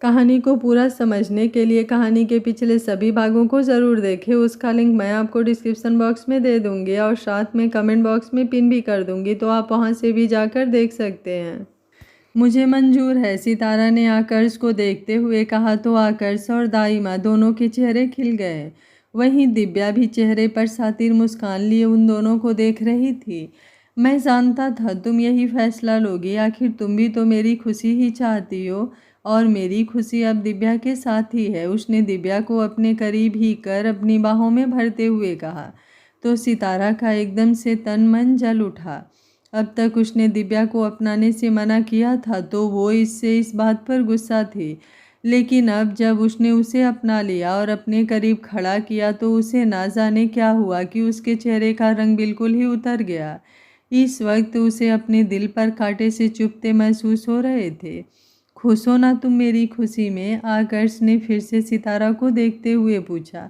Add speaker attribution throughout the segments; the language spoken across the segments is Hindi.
Speaker 1: कहानी को पूरा समझने के लिए कहानी के पिछले सभी भागों को ज़रूर देखें। उसका लिंक मैं आपको डिस्क्रिप्शन बॉक्स में दे दूँगी और साथ में कमेंट बॉक्स में पिन भी कर दूँगी, तो आप वहाँ से भी जाकर देख सकते हैं। मुझे मंजूर है, सितारा ने आकर्ष को देखते हुए कहा। तो आकर्ष और दाइमा दोनों के चेहरे खिल गए। वहीं दिव्या भी चेहरे पर सातिर मुस्कान लिए उन दोनों को देख रही थी। मैं जानता था तुम यही फैसला लोगी, आखिर तुम भी तो मेरी खुशी ही चाहती हो और मेरी खुशी अब दिव्या के साथ ही है। उसने दिव्या को अपने करीब ही कर अपनी बाहों में भरते हुए कहा। तो सितारा का एकदम से तन मन जल उठा। अब तक उसने दिव्या को अपनाने से मना किया था तो वो इससे इस बात पर गुस्सा थी, लेकिन अब जब उसने उसे अपना लिया और अपने करीब खड़ा किया तो उसे ना जाने क्या हुआ कि उसके चेहरे का रंग बिल्कुल ही उतर गया। इस वक्त उसे अपने दिल पर कांटे से चुभते महसूस हो रहे थे। खुश हो ना तुम मेरी खुशी में? आकर्ष ने फिर से सितारा को देखते हुए पूछा।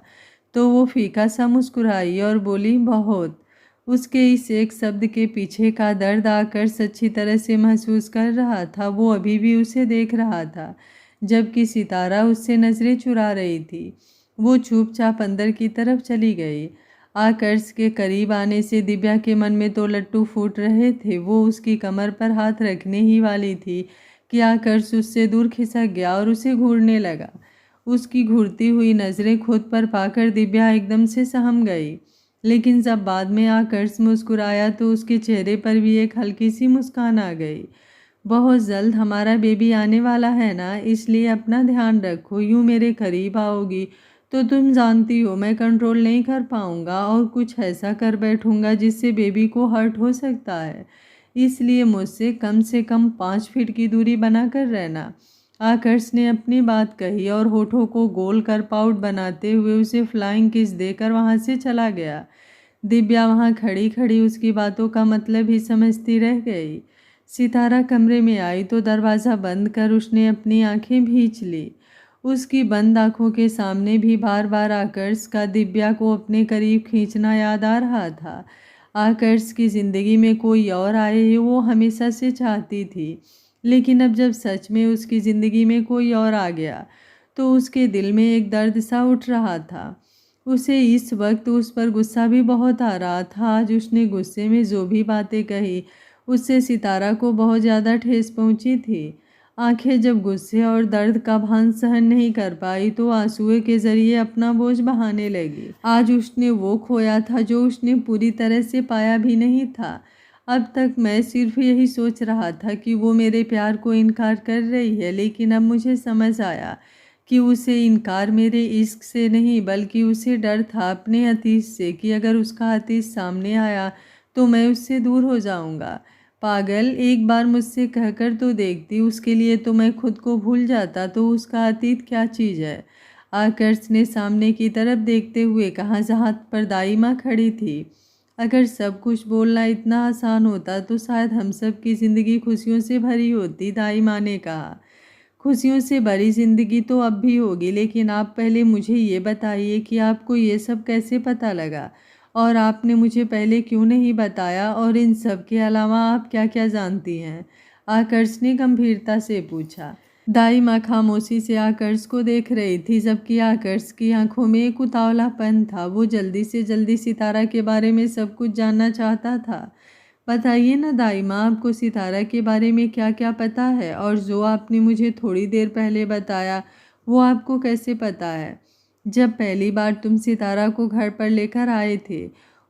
Speaker 1: तो वो फीका सा मुस्कुराई और बोली, बहुत। उसके इस एक शब्द के पीछे का दर्द आकर्ष अच्छी तरह से महसूस कर रहा था। वो अभी भी उसे देख रहा था, जबकि सितारा उससे नजरें चुरा रही थी। वो चुपचाप अंदर की तरफ चली गई। आकर्ष के करीब आने से दिव्या के मन में तो लट्टू फूट रहे थे। वो उसकी कमर पर हाथ रखने ही वाली थी कि आकर्ष उससे दूर खिसक गया और उसे घूरने लगा। उसकी घूरती हुई नज़रें खुद पर पाकर दिव्या एकदम से सहम गई, लेकिन जब बाद में आकर्ष मुस्कुराया तो उसके चेहरे पर भी एक हल्की सी मुस्कान आ गई। बहुत जल्द हमारा बेबी आने वाला है ना, इसलिए अपना ध्यान रखो। यूँ मेरे करीब आओगी तो तुम जानती हो मैं कंट्रोल नहीं कर पाऊँगा और कुछ ऐसा कर बैठूँगा जिससे बेबी को हर्ट हो सकता है, इसलिए मुझसे कम से कम 5 फीट की दूरी बनाकर रहना। आकर्ष ने अपनी बात कही और होठों को गोल कर पाउट बनाते हुए उसे फ्लाइंग किस देकर वहाँ से चला गया। दिव्या वहाँ खड़ी खड़ी उसकी बातों का मतलब ही समझती रह गई। सितारा कमरे में आई तो दरवाज़ा बंद कर उसने अपनी आंखें भींच ली। उसकी बंद आंखों के सामने भी बार बार आकर्ष का दिव्या को अपने करीब खींचना याद आ रहा था। आकर्ष की ज़िंदगी में कोई और आए वो हमेशा से चाहती थी, लेकिन अब जब सच में उसकी ज़िंदगी में कोई और आ गया तो उसके दिल में एक दर्द सा उठ रहा था। उसे इस वक्त उस पर गुस्सा भी बहुत आ रहा था। आज उसने गुस्से में जो भी बातें कही उससे सितारा को बहुत ज़्यादा ठेस पहुंची थी। आंखें जब गुस्से और दर्द का भान सहन नहीं कर पाई तो आंसुओं के जरिए अपना बोझ बहाने लगी। आज उसने वो खोया था जो उसने पूरी तरह से पाया भी नहीं था। अब तक मैं सिर्फ यही सोच रहा था कि वो मेरे प्यार को इनकार कर रही है, लेकिन अब मुझे समझ आया कि उसे इनकार मेरे इश्क से नहीं बल्कि उसे डर था अपने अतीत से, कि अगर उसका अतीत सामने आया तो मैं उससे दूर हो जाऊंगा। पागल, एक बार मुझसे कहकर तो देखती, उसके लिए तो मैं खुद को भूल जाता, तो उसका अतीत क्या चीज़ है? आकर्ष ने सामने की तरफ देखते हुए कहा, जहाँ पर दाइमा खड़ी थी। अगर सब कुछ बोलना इतना आसान होता तो शायद हम सब की ज़िंदगी खुशियों से भरी होती, दाइमा ने कहा। खुशियों से भरी ज़िंदगी तो अब भी होगी, लेकिन आप पहले मुझे ये बताइए कि आपको ये सब कैसे पता लगा और आपने मुझे पहले क्यों नहीं बताया, और इन सब के अलावा आप क्या क्या जानती हैं? आकर्ष ने गंभीरता से पूछा। दाइमा खामोशी से आकर्ष को देख रही थी, जबकि आकर्ष की आंखों में एक उतावलापन था। वो जल्दी से जल्दी सितारा के बारे में सब कुछ जानना चाहता था। बताइए ना दाइमा, आपको सितारा के बारे में क्या क्या पता है, और जो आपने मुझे थोड़ी देर पहले बताया वो आपको कैसे पता है? जब पहली बार तुम सितारा को घर पर लेकर आए थे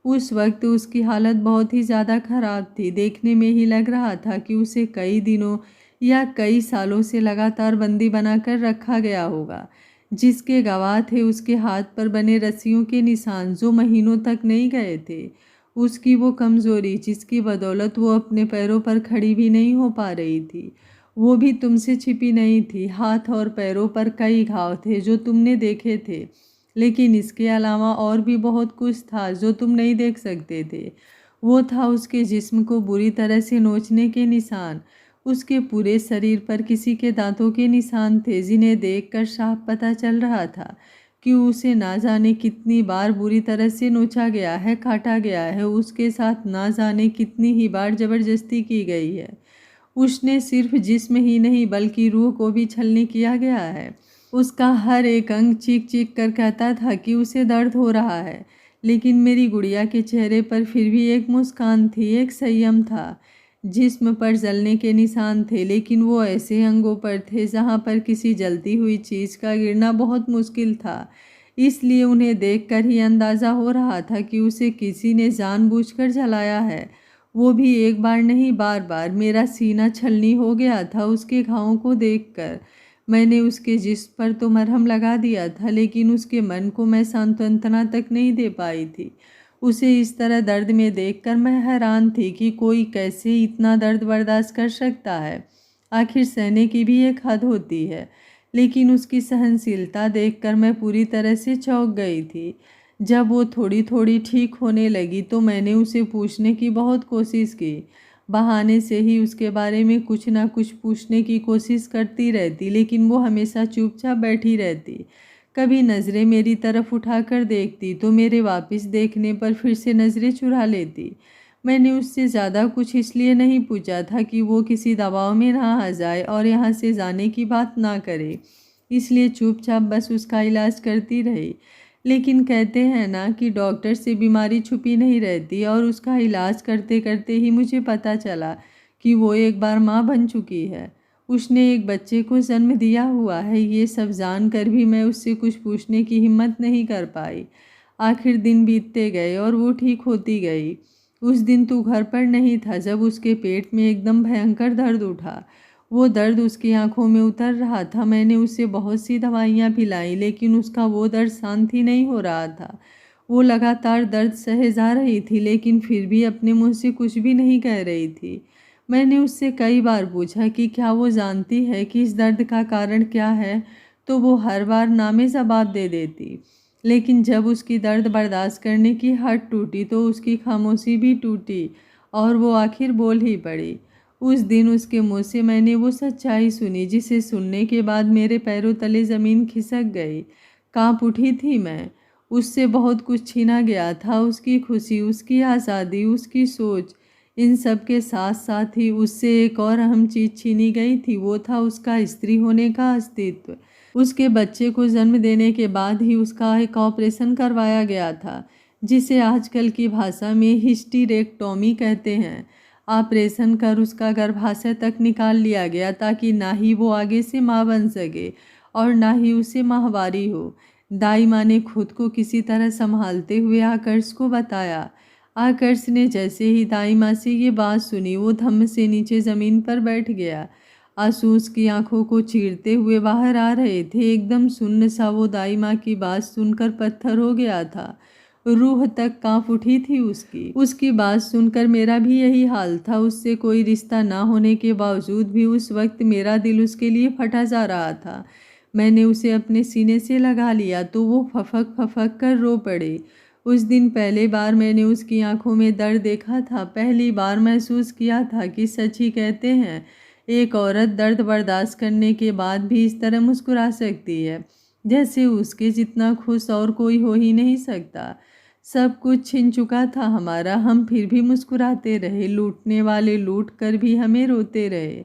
Speaker 1: उस वक्त उसकी हालत बहुत ही ज़्यादा ख़राब थी। देखने में ही लग रहा था कि उसे कई दिनों या कई सालों से लगातार बंदी बनाकर रखा गया होगा। जिसके गवाह थे उसके हाथ पर बने रस्सियों के निशान जो महीनों तक नहीं गए थे। उसकी वो कमज़ोरी जिसकी बदौलत वो अपने पैरों पर खड़ी भी नहीं हो पा रही थी, वो भी तुमसे छिपी नहीं थी। हाथ और पैरों पर कई घाव थे जो तुमने देखे थे, लेकिन इसके अलावा और भी बहुत कुछ था जो तुम नहीं देख सकते थे। वो था उसके जिस्म को बुरी तरह से नोचने के निशान। उसके पूरे शरीर पर किसी के दांतों के निशान थे, जिन्हें देखकर साफ पता चल रहा था कि उसे ना जाने कितनी बार बुरी तरह से नोचा गया है, काटा गया है। उसके साथ ना जाने कितनी ही बार जबरदस्ती की गई है। उसने सिर्फ जिस्म ही नहीं बल्कि रूह को भी छलनी किया गया है। उसका हर एक अंग चीख चीख कर कहता था कि उसे दर्द हो रहा है, लेकिन मेरी गुड़िया के चेहरे पर फिर भी एक मुस्कान थी, एक संयम था। जिस्म पर जलने के निशान थे, लेकिन वो ऐसे अंगों पर थे जहाँ पर किसी जलती हुई चीज़ का गिरना बहुत मुश्किल था। इसलिए उन्हें देखकर ही अंदाज़ा हो रहा था कि उसे किसी ने जानबूझकर जलाया है। वो भी एक बार नहीं, बार बार। मेरा सीना छलनी हो गया था उसके घावों को देखकर। मैंने उसके जिस्म पर तो मरहम लगा दिया था, लेकिन उसके मन को मैं सांत्वना तक नहीं दे पाई थी। उसे इस तरह दर्द में देखकर मैं हैरान थी कि कोई कैसे इतना दर्द बर्दाश्त कर सकता है। आखिर सहने की भी एक हद होती है, लेकिन उसकी सहनशीलता देखकर मैं पूरी तरह से चौंक गई थी। जब वो थोड़ी थोड़ी ठीक होने लगी तो मैंने उसे पूछने की बहुत कोशिश की। बहाने से ही उसके बारे में कुछ ना कुछ पूछने की कोशिश करती रहती, लेकिन वो हमेशा चुपचाप बैठी रहती। कभी नज़रें मेरी तरफ उठाकर देखती तो मेरे वापस देखने पर फिर से नज़रें चुरा लेती। मैंने उससे ज़्यादा कुछ इसलिए नहीं पूछा था कि वो किसी दबाव में ना आ जाए और यहाँ से जाने की बात ना करे, इसलिए चुपचाप बस उसका इलाज करती रही। लेकिन कहते हैं ना कि डॉक्टर से बीमारी छुपी नहीं रहती, और उसका इलाज करते करते ही मुझे पता चला कि वो एक बार माँ बन चुकी है। उसने एक बच्चे को जन्म दिया हुआ है। ये सब जानकर भी मैं उससे कुछ पूछने की हिम्मत नहीं कर पाई। आखिर दिन बीतते गए और वो ठीक होती गई। उस दिन तू घर पर नहीं था जब उसके पेट में एकदम भयंकर दर्द उठा। वो दर्द उसकी आंखों में उतर रहा था। मैंने उसे बहुत सी दवाइयाँ पिलाई, लेकिन उसका वो दर्द शांत ही नहीं हो रहा था। वो लगातार दर्द सहे जा रही थी, लेकिन फिर भी अपने मुंह से कुछ भी नहीं कह रही थी। मैंने उससे कई बार पूछा कि क्या वो जानती है कि इस दर्द का कारण क्या है, तो वो हर बार ना में जवाब दे देती। लेकिन जब उसकी दर्द बर्दाश्त करने की हद टूटी तो उसकी खामोशी भी टूटी, और वो आखिर बोल ही पड़ी। उस दिन उसके मुंह से मैंने वो सच्चाई सुनी जिसे सुनने के बाद मेरे पैरों तले ज़मीन खिसक गई। कांप उठी थी मैं। उससे बहुत कुछ छीना गया था, उसकी खुशी, उसकी आज़ादी, उसकी सोच। इन सब के साथ साथ ही उससे एक और अहम चीज़ छीनी गई थी, वो था उसका स्त्री होने का अस्तित्व। उसके बच्चे को जन्म देने के बाद ही उसका एक ऑपरेशन करवाया गया था, जिसे आजकल की भाषा में हिस्टीरेक्टोमी कहते हैं। ऑपरेशन कर उसका गर्भाशय तक निकाल लिया गया ताकि ना ही वो आगे से माँ बन सके और ना ही उसे माहवारी हो। दाई माँ ने खुद को किसी तरह संभालते हुए आकर्ष को बताया। आकर्ष ने जैसे ही दाई माँ से ये बात सुनी वो धम्म से नीचे ज़मीन पर बैठ गया। आंसू उसकी आंखों को चीरते हुए बाहर आ रहे थे। एकदम सुन्न सा वो दाई माँ की बात सुनकर पत्थर हो गया था। रूह तक कांप उठी थी उसकी बात सुनकर मेरा भी यही हाल था। उससे कोई रिश्ता ना होने के बावजूद भी उस वक्त मेरा दिल उसके लिए फटा जा रहा था। मैंने उसे अपने सीने से लगा लिया तो वो फफक फफक कर रो पड़े। उस दिन पहली बार मैंने उसकी आंखों में दर्द देखा था। पहली बार महसूस किया था कि सच ही कहते हैं, एक औरत दर्द बर्दाश्त करने के बाद भी इस तरह मुस्कुरा सकती है जैसे उसके जितना खुश और कोई हो ही नहीं सकता। सब कुछ छिन चुका था हमारा, हम फिर भी मुस्कुराते रहे। लूटने वाले लूट कर भी हमें रोते रहे।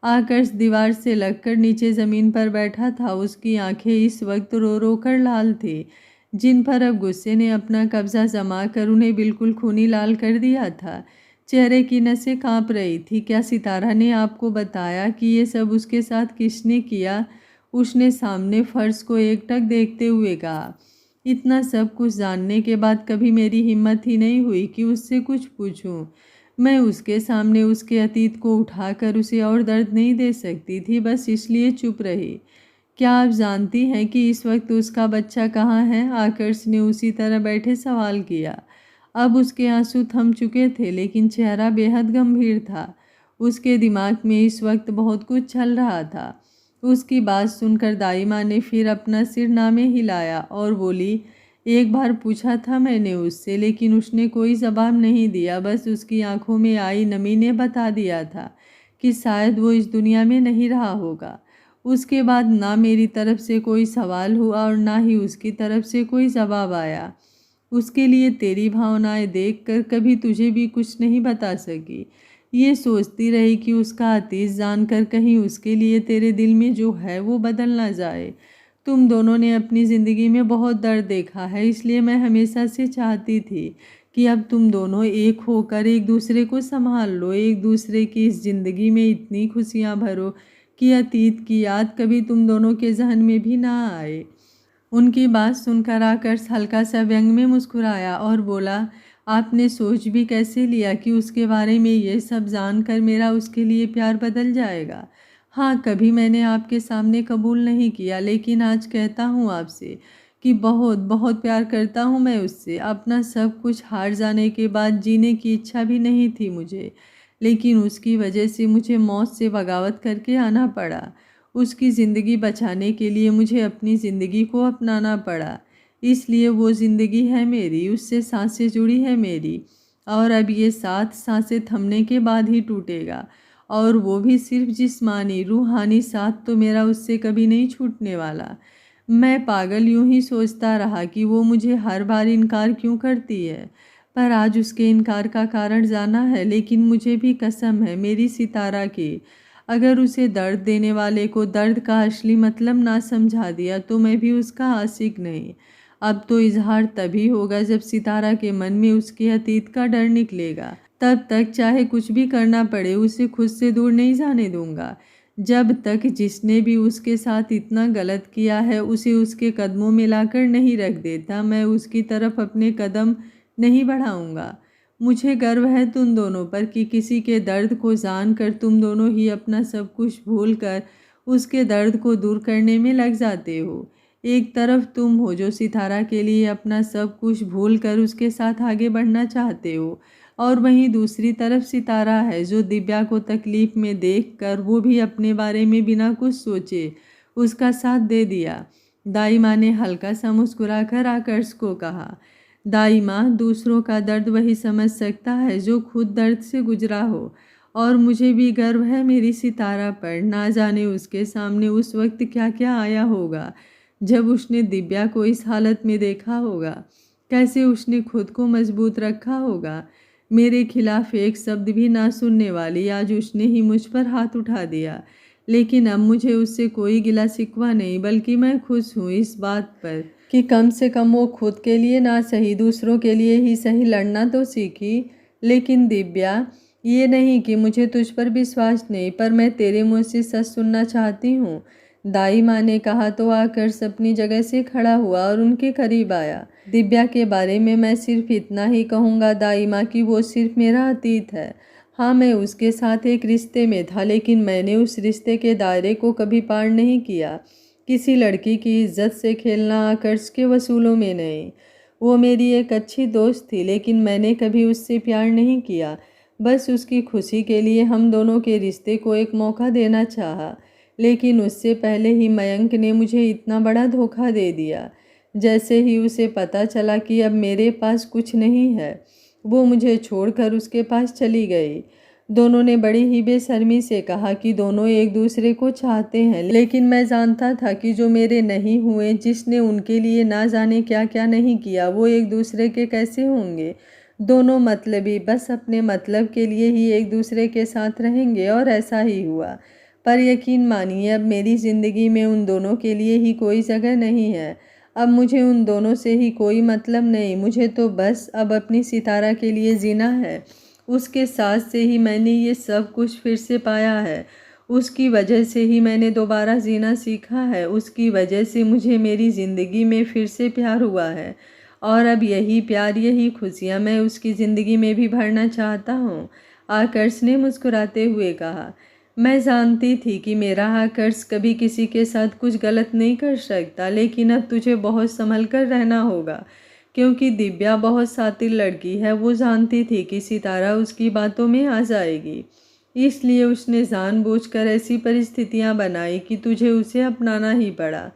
Speaker 1: आकर्ष दीवार से लगकर नीचे ज़मीन पर बैठा था। उसकी आंखें इस वक्त रो रो कर लाल थी, जिन पर अब गुस्से ने अपना कब्जा जमा कर उन्हें बिल्कुल खूनी लाल कर दिया था। चेहरे की नसें कांप रही थी। क्या सितारा ने आपको बताया कि ये सब उसके साथ किसने किया? उसने सामने फर्श को एकटक देखते हुए कहा। इतना सब कुछ जानने के बाद कभी मेरी हिम्मत ही नहीं हुई कि उससे कुछ पूछूं। मैं उसके सामने उसके अतीत को उठाकर उसे और दर्द नहीं दे सकती थी, बस इसलिए चुप रही। क्या आप जानती हैं कि इस वक्त उसका बच्चा कहाँ है? आकर्ष ने उसी तरह बैठे सवाल किया। अब उसके आंसू थम चुके थे, लेकिन चेहरा बेहद गंभीर था। उसके दिमाग में इस वक्त बहुत कुछ चल रहा था। उसकी बात सुनकर दाई माँ ने फिर अपना सिर नामे हिलाया और बोली, एक बार पूछा था मैंने उससे, लेकिन उसने कोई जवाब नहीं दिया। बस उसकी आंखों में आई नमी ने बता दिया था कि शायद वो इस दुनिया में नहीं रहा होगा। उसके बाद ना मेरी तरफ से कोई सवाल हुआ और ना ही उसकी तरफ से कोई जवाब आया। उसके लिए तेरी भावनाएं देखकर कभी तुझे भी कुछ नहीं बता सकी, ये सोचती रही कि उसका अतीत जानकर कहीं उसके लिए तेरे दिल में जो है वो बदल ना जाए। तुम दोनों ने अपनी ज़िंदगी में बहुत दर्द देखा है, इसलिए मैं हमेशा से चाहती थी कि अब तुम दोनों एक होकर एक दूसरे को संभाल लो, एक दूसरे की इस ज़िंदगी में इतनी खुशियाँ भरो कि अतीत की याद कभी तुम दोनों के जहन में भी ना आए। उनकी बात सुनकर आकर्ष हल्का सा व्यंग में मुस्कुराया और बोला, आपने सोच भी कैसे लिया कि उसके बारे में ये सब जानकर मेरा उसके लिए प्यार बदल जाएगा। हाँ, कभी मैंने आपके सामने कबूल नहीं किया, लेकिन आज कहता हूँ आपसे कि बहुत बहुत प्यार करता हूँ मैं उससे। अपना सब कुछ हार जाने के बाद जीने की इच्छा भी नहीं थी मुझे, लेकिन उसकी वजह से मुझे मौत से बगावत करके आना पड़ा। उसकी ज़िंदगी बचाने के लिए मुझे अपनी ज़िंदगी को अपनाना पड़ा, इसलिए वो ज़िंदगी है मेरी, उससे सांसें जुड़ी है मेरी। और अब ये साथ सांसें थमने के बाद ही टूटेगा, और वो भी सिर्फ जिस्मानी, रूहानी साथ तो मेरा उससे कभी नहीं छूटने वाला। मैं पागल यूं ही सोचता रहा कि वो मुझे हर बार इनकार क्यों करती है, पर आज उसके इनकार का कारण जाना है। लेकिन मुझे भी कसम है मेरी सितारा की, अगर उसे दर्द देने वाले को दर्द का असली मतलब ना समझा दिया तो मैं भी उसका आशिक नहीं। अब तो इजहार तभी होगा जब सितारा के मन में उसके अतीत का डर निकलेगा। तब तक चाहे कुछ भी करना पड़े उसे खुद से दूर नहीं जाने दूंगा। जब तक जिसने भी उसके साथ इतना गलत किया है उसे उसके कदमों में लाकर नहीं रख देता, मैं उसकी तरफ अपने कदम नहीं बढ़ाऊंगा। मुझे गर्व है तुम दोनों पर कि किसी के दर्द को जानकर तुम दोनों ही अपना सब कुछ भूलकर उसके दर्द को दूर करने में लग जाते हो। एक तरफ तुम हो जो सितारा के लिए अपना सब कुछ भूलकर उसके साथ आगे बढ़ना चाहते हो, और वहीं दूसरी तरफ सितारा है जो दिव्या को तकलीफ में देखकर वो भी अपने बारे में बिना कुछ सोचे उसका साथ दे दिया। दाई माँ ने हल्का सा मुस्कुराकर आकर्ष को कहा, दाई माँ, दूसरों का दर्द वही समझ सकता है जो खुद दर्द से गुजरा हो, और मुझे भी गर्व है मेरी सितारा पर। ना जाने उसके सामने उस वक्त क्या क्या आया होगा जब उसने दिव्या को इस हालत में देखा होगा, कैसे उसने खुद को मजबूत रखा होगा। मेरे खिलाफ एक शब्द भी ना सुनने वाली आज उसने ही मुझ पर हाथ उठा दिया। लेकिन अब मुझे उससे कोई गिला शिकवा नहीं, बल्कि मैं खुश हूँ इस बात पर कि कम से कम वो खुद के लिए ना सही दूसरों के लिए ही सही लड़ना तो सीखी। लेकिन दिव्या, ये नहीं कि मुझे तुझ पर विश्वास नहीं, पर मैं तेरे मुँह से सच सुनना चाहती हूँ। दाई माँ ने कहा तो आकर्ष अपनी जगह से खड़ा हुआ और उनके करीब आया। दिव्या के बारे में मैं सिर्फ इतना ही कहूँगा दाई माँ कि वो सिर्फ मेरा अतीत है। हाँ, मैं उसके साथ एक रिश्ते में था, लेकिन मैंने उस रिश्ते के दायरे को कभी पार नहीं किया। किसी लड़की की इज्जत से खेलना आकर्ष के वसूलों में नहीं। वो मेरी एक अच्छी दोस्त थी, लेकिन मैंने कभी उससे प्यार नहीं किया। बस उसकी खुशी के लिए हम दोनों के रिश्ते को एक मौका देना चाहा, लेकिन उससे पहले ही मयंक ने मुझे इतना बड़ा धोखा दे दिया। जैसे ही उसे पता चला कि अब मेरे पास कुछ नहीं है, वो मुझे छोड़कर उसके पास चली गई। दोनों ने बड़ी ही बेशर्मी से कहा कि दोनों एक दूसरे को चाहते हैं, लेकिन मैं जानता था कि जो मेरे नहीं हुए, जिसने उनके लिए ना जाने क्या क्या नहीं किया, वो एक दूसरे के कैसे होंगे। दोनों मतलबी बस अपने मतलब के लिए ही एक दूसरे के साथ रहेंगे, और ऐसा ही हुआ। पर यकीन मानिए, अब मेरी ज़िंदगी में उन दोनों के लिए ही कोई जगह नहीं है। अब मुझे उन दोनों से ही कोई मतलब नहीं, मुझे तो बस अब अपनी सितारा के लिए जीना है। उसके साथ से ही मैंने ये सब कुछ फिर से पाया है। उसकी वजह से ही मैंने दोबारा जीना सीखा है। उसकी वजह से मुझे मेरी ज़िंदगी में फिर से प्यार हुआ है, और अब यही प्यार, यही खुशियाँ मैं उसकी ज़िंदगी में भी भरना चाहता हूँ। आकर्ष ने मुस्कुराते हुए कहा, मैं जानती थी कि मेरा आकर्ष कभी किसी के साथ कुछ गलत नहीं कर सकता, लेकिन अब तुझे बहुत संभल कर रहना होगा, क्योंकि दिव्या बहुत शातिर लड़की है। वो जानती थी कि सितारा उसकी बातों में आ जाएगी, इसलिए उसने जानबूझकर ऐसी परिस्थितियां बनाई कि तुझे उसे अपनाना ही पड़ा।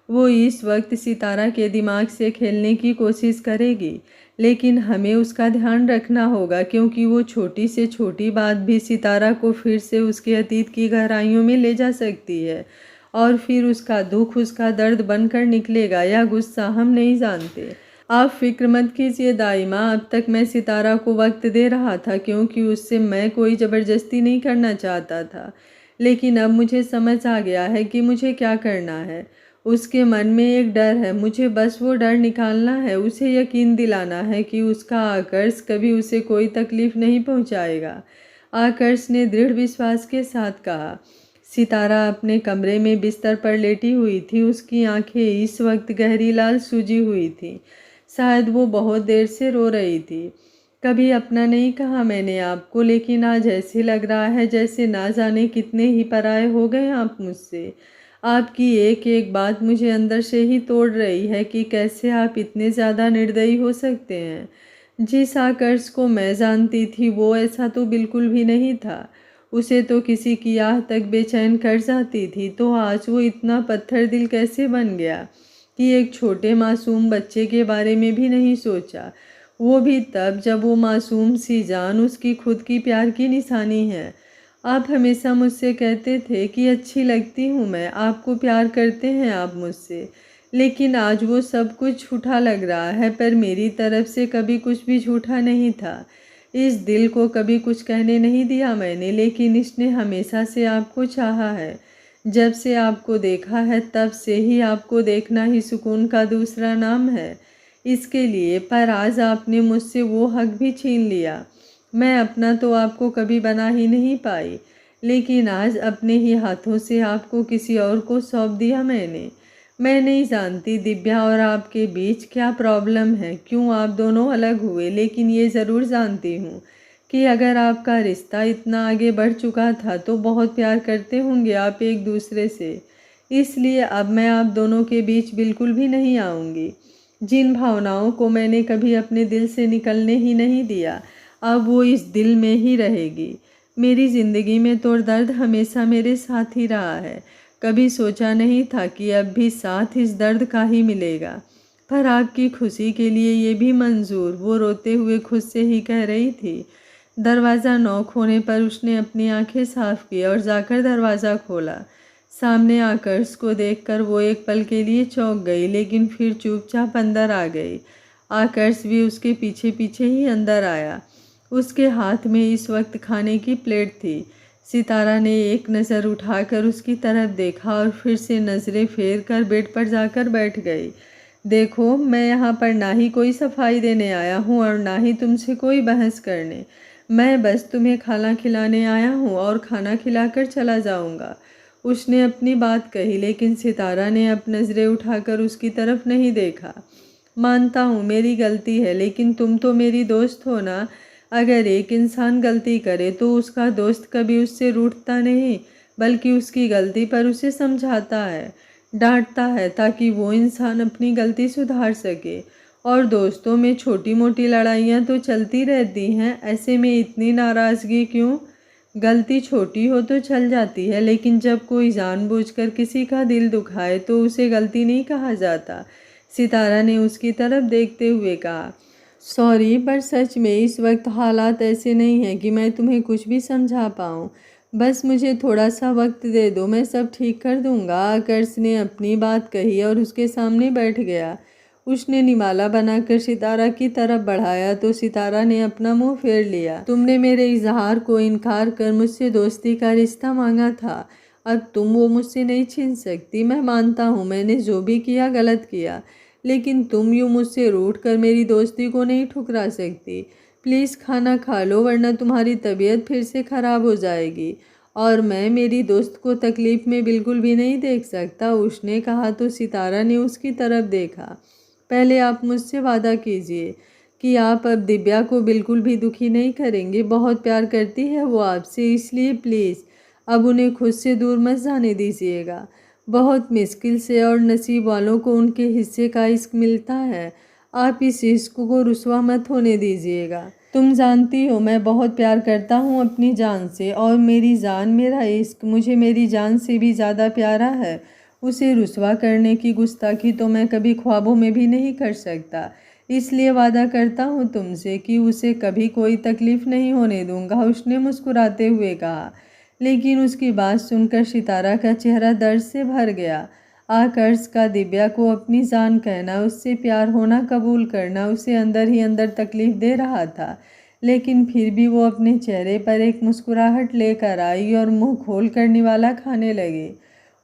Speaker 1: वो इस वक्त सितारा के दिमाग से खेलने की कोशिश करेगी, लेकिन हमें उसका ध्यान रखना होगा, क्योंकि वो छोटी से छोटी बात भी सितारा को फिर से उसके अतीत की गहराइयों में ले जा सकती है, और फिर उसका दुख उसका दर्द बनकर निकलेगा या गुस्सा, हम नहीं जानते। आप फ़िक्र मत कीजिए दाइमा, अब तक मैं सितारा को वक्त दे रहा था क्योंकि उससे मैं कोई ज़बरदस्ती नहीं करना चाहता था। लेकिन अब मुझे समझ आ गया है कि मुझे क्या करना है। उसके मन में एक डर है, मुझे बस वो डर निकालना है, उसे यकीन दिलाना है कि उसका आकर्ष कभी उसे कोई तकलीफ़ नहीं पहुंचाएगा। आकर्ष ने दृढ़ विश्वास के साथ कहा। सितारा अपने कमरे में बिस्तर पर लेटी हुई थी, उसकी आंखें इस वक्त गहरी लाल सूजी हुई थी। शायद वो बहुत देर से रो रही थी। कभी अपना नहीं कहा मैंने आपको, लेकिन आज ऐसे लग रहा है जैसे ना जाने कितने ही पराये हो गए आप मुझसे। आपकी एक एक बात मुझे अंदर से ही तोड़ रही है कि कैसे आप इतने ज़्यादा निर्दयी हो सकते हैं। जिस आकर्ष को मैं जानती थी वो ऐसा तो बिल्कुल भी नहीं था। उसे तो किसी की आह तक बेचैन कर जाती थी, तो आज वो इतना पत्थर दिल कैसे बन गया कि एक छोटे मासूम बच्चे के बारे में भी नहीं सोचा, वो भी तब जब वो मासूम सी जान उसकी खुद की प्यार की निशानी है। आप हमेशा मुझसे कहते थे कि अच्छी लगती हूँ मैं, आपको प्यार करते हैं आप मुझसे, लेकिन आज वो सब कुछ झूठा लग रहा है, पर मेरी तरफ से कभी कुछ भी झूठा नहीं था। इस दिल को कभी कुछ कहने नहीं दिया मैंने, लेकिन इसने हमेशा से आपको चाहा है। जब से आपको देखा है तब से ही आपको देखना ही सुकून का दूसरा नाम है। इसके लिए पर आज आपने मुझसे वो हक भी छीन लिया। मैं अपना तो आपको कभी बना ही नहीं पाई, लेकिन आज अपने ही हाथों से आपको किसी और को सौंप दिया मैंने। मैं नहीं जानती दिव्या और आपके बीच क्या प्रॉब्लम है, क्यों आप दोनों अलग हुए, लेकिन ये ज़रूर जानती हूँ कि अगर आपका रिश्ता इतना आगे बढ़ चुका था तो बहुत प्यार करते होंगे आप एक दूसरे से। इसलिए अब मैं आप दोनों के बीच बिल्कुल भी नहीं आऊँगी। जिन भावनाओं को मैंने कभी अपने दिल से निकलने ही नहीं दिया, अब वो इस दिल में ही रहेगी। मेरी ज़िंदगी में तो दर्द हमेशा मेरे साथ ही रहा है। कभी सोचा नहीं था कि अब भी साथ इस दर्द का ही मिलेगा। पर आपकी खुशी के लिए ये भी मंजूर, वो रोते हुए खुद से ही कह रही थी। दरवाज़ा नॉक होने पर उसने अपनी आंखें साफ की और जाकर दरवाज़ा खोला। सामने आकर्ष को देखकर वो एक पल के लिए चौंक गई, लेकिन फिर चुपचाप अंदर आ गई। आकर्ष भी उसके पीछे पीछे ही अंदर आया। उसके हाथ में इस वक्त खाने की प्लेट थी। सितारा ने एक नज़र उठाकर उसकी तरफ देखा और फिर से नज़रें फेर कर बेड पर जाकर बैठ गई। देखो, मैं यहाँ पर ना ही कोई सफाई देने आया हूँ और ना ही तुमसे कोई बहस करने। मैं बस तुम्हें खाना खिलाने आया हूँ और खाना खिलाकर चला जाऊँगा। उसने अपनी बात कही, लेकिन सितारा ने अब नज़रें उठाकर उसकी तरफ नहीं देखा। मानता हूँ मेरी गलती है, लेकिन तुम तो मेरी दोस्त हो ना। अगर एक इंसान गलती करे तो उसका दोस्त कभी उससे रूठता नहीं, बल्कि उसकी गलती पर उसे समझाता है, डांटता है, ताकि वो इंसान अपनी गलती सुधार सके। और दोस्तों में छोटी मोटी लड़ाइयाँ तो चलती रहती हैं, ऐसे में इतनी नाराज़गी क्यों? गलती छोटी हो तो चल जाती है, लेकिन जब कोई जानबूझकर किसी का दिल दुखाए तो उसे गलती नहीं कहा जाता। सितारा ने उसकी तरफ देखते हुए कहा। सॉरी, पर सच में इस वक्त हालात ऐसे नहीं हैं कि मैं तुम्हें कुछ भी समझा पाऊँ। बस मुझे थोड़ा सा वक्त दे दो, मैं सब ठीक कर दूँगा। आकर्ष ने अपनी बात कही और उसके सामने बैठ गया। उसने निवाला बनाकर सितारा की तरफ बढ़ाया तो सितारा ने अपना मुंह फेर लिया। तुमने मेरे इजहार को इनकार कर मुझसे दोस्ती का रिश्ता मांगा था, अब तुम वो मुझसे नहीं छीन सकती। मैं मानता हूँ मैंने जो भी किया गलत किया, लेकिन तुम यूँ मुझसे रूठ कर मेरी दोस्ती को नहीं ठुकरा सकती। प्लीज़ खाना खा लो, वरना तुम्हारी तबीयत फिर से ख़राब हो जाएगी और मैं मेरी दोस्त को तकलीफ़ में बिल्कुल भी नहीं देख सकता। उसने कहा तो सितारा ने उसकी तरफ देखा। पहले आप मुझसे वादा कीजिए कि आप अब दिव्या को बिल्कुल भी दुखी नहीं करेंगे। बहुत प्यार करती है वो आपसे, इसलिए प्लीज़ अब उन्हें खुद से दूर मत जाने दीजिएगा। बहुत मुश्किल से और नसीब वालों को उनके हिस्से का इश्क मिलता है। आप इस इश्क को रुसवा मत होने दीजिएगा। तुम जानती हो मैं बहुत प्यार करता हूँ अपनी जान से, और मेरी जान, मेरा इश्क मुझे मेरी जान से भी ज़्यादा प्यारा है। उसे रुसवा करने की गुस्ताखी तो मैं कभी ख्वाबों में भी नहीं कर सकता। इसलिए वादा करता हूँ तुमसे कि उसे कभी कोई तकलीफ़ नहीं होने दूंगा। उसने मुस्कुराते हुए कहा। लेकिन उसकी बात सुनकर सितारा का चेहरा दर्द से भर गया। आकर्ष का दिव्या को अपनी जान कहना, उससे प्यार होना कबूल करना उसे अंदर ही अंदर तकलीफ दे रहा था, लेकिन फिर भी वो अपने चेहरे पर एक मुस्कुराहट लेकर आई और मुंह खोल कर निवाला खाने लगे।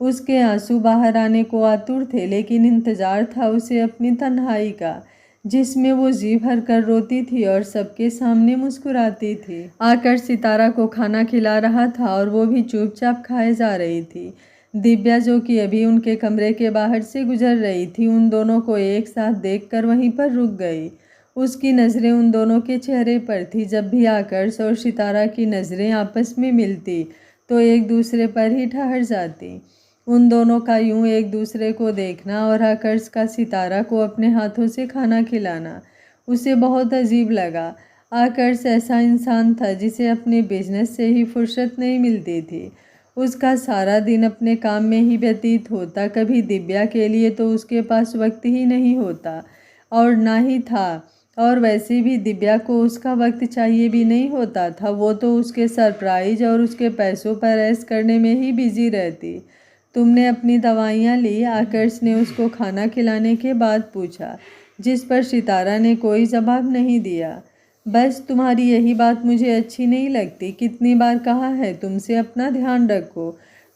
Speaker 1: उसके आंसू बाहर आने को आतुर थे, लेकिन इंतजार था उसे अपनी तन्हाई का, जिसमें वो जी भर कर रोती थी और सबके सामने मुस्कुराती थी। आकर्ष सितारा को खाना खिला रहा था और वो भी चुपचाप खाए जा रही थी। दिव्या, जो कि अभी उनके कमरे के बाहर से गुजर रही थी, उन दोनों को एक साथ देखकर वहीं पर रुक गई। उसकी नज़रें उन दोनों के चेहरे पर थी। जब भी आकर्ष और सितारा की नज़रें आपस में मिलती तो एक दूसरे पर ही ठहर जाती। उन दोनों का यूं एक दूसरे को देखना और आकर्ष का सितारा को अपने हाथों से खाना खिलाना उसे बहुत अजीब लगा। आकर्ष ऐसा इंसान था जिसे अपने बिजनेस से ही फुर्सत नहीं मिलती थी। उसका सारा दिन अपने काम में ही व्यतीत होता। कभी दिव्या के लिए तो उसके पास वक्त ही नहीं होता और ना ही था, और वैसे भी दिव्या को उसका वक्त चाहिए भी नहीं होता था। वो तो उसके सरप्राइज और उसके पैसों पर ऐश करने में ही बिजी रहती। तुमने अपनी दवाइयाँ ली? आकर्ष ने उसको खाना खिलाने के बाद पूछा, जिस पर सितारा ने कोई जवाब नहीं दिया। बस तुम्हारी यही बात मुझे अच्छी नहीं लगती। कितनी बार कहा है तुमसे अपना ध्यान रखो।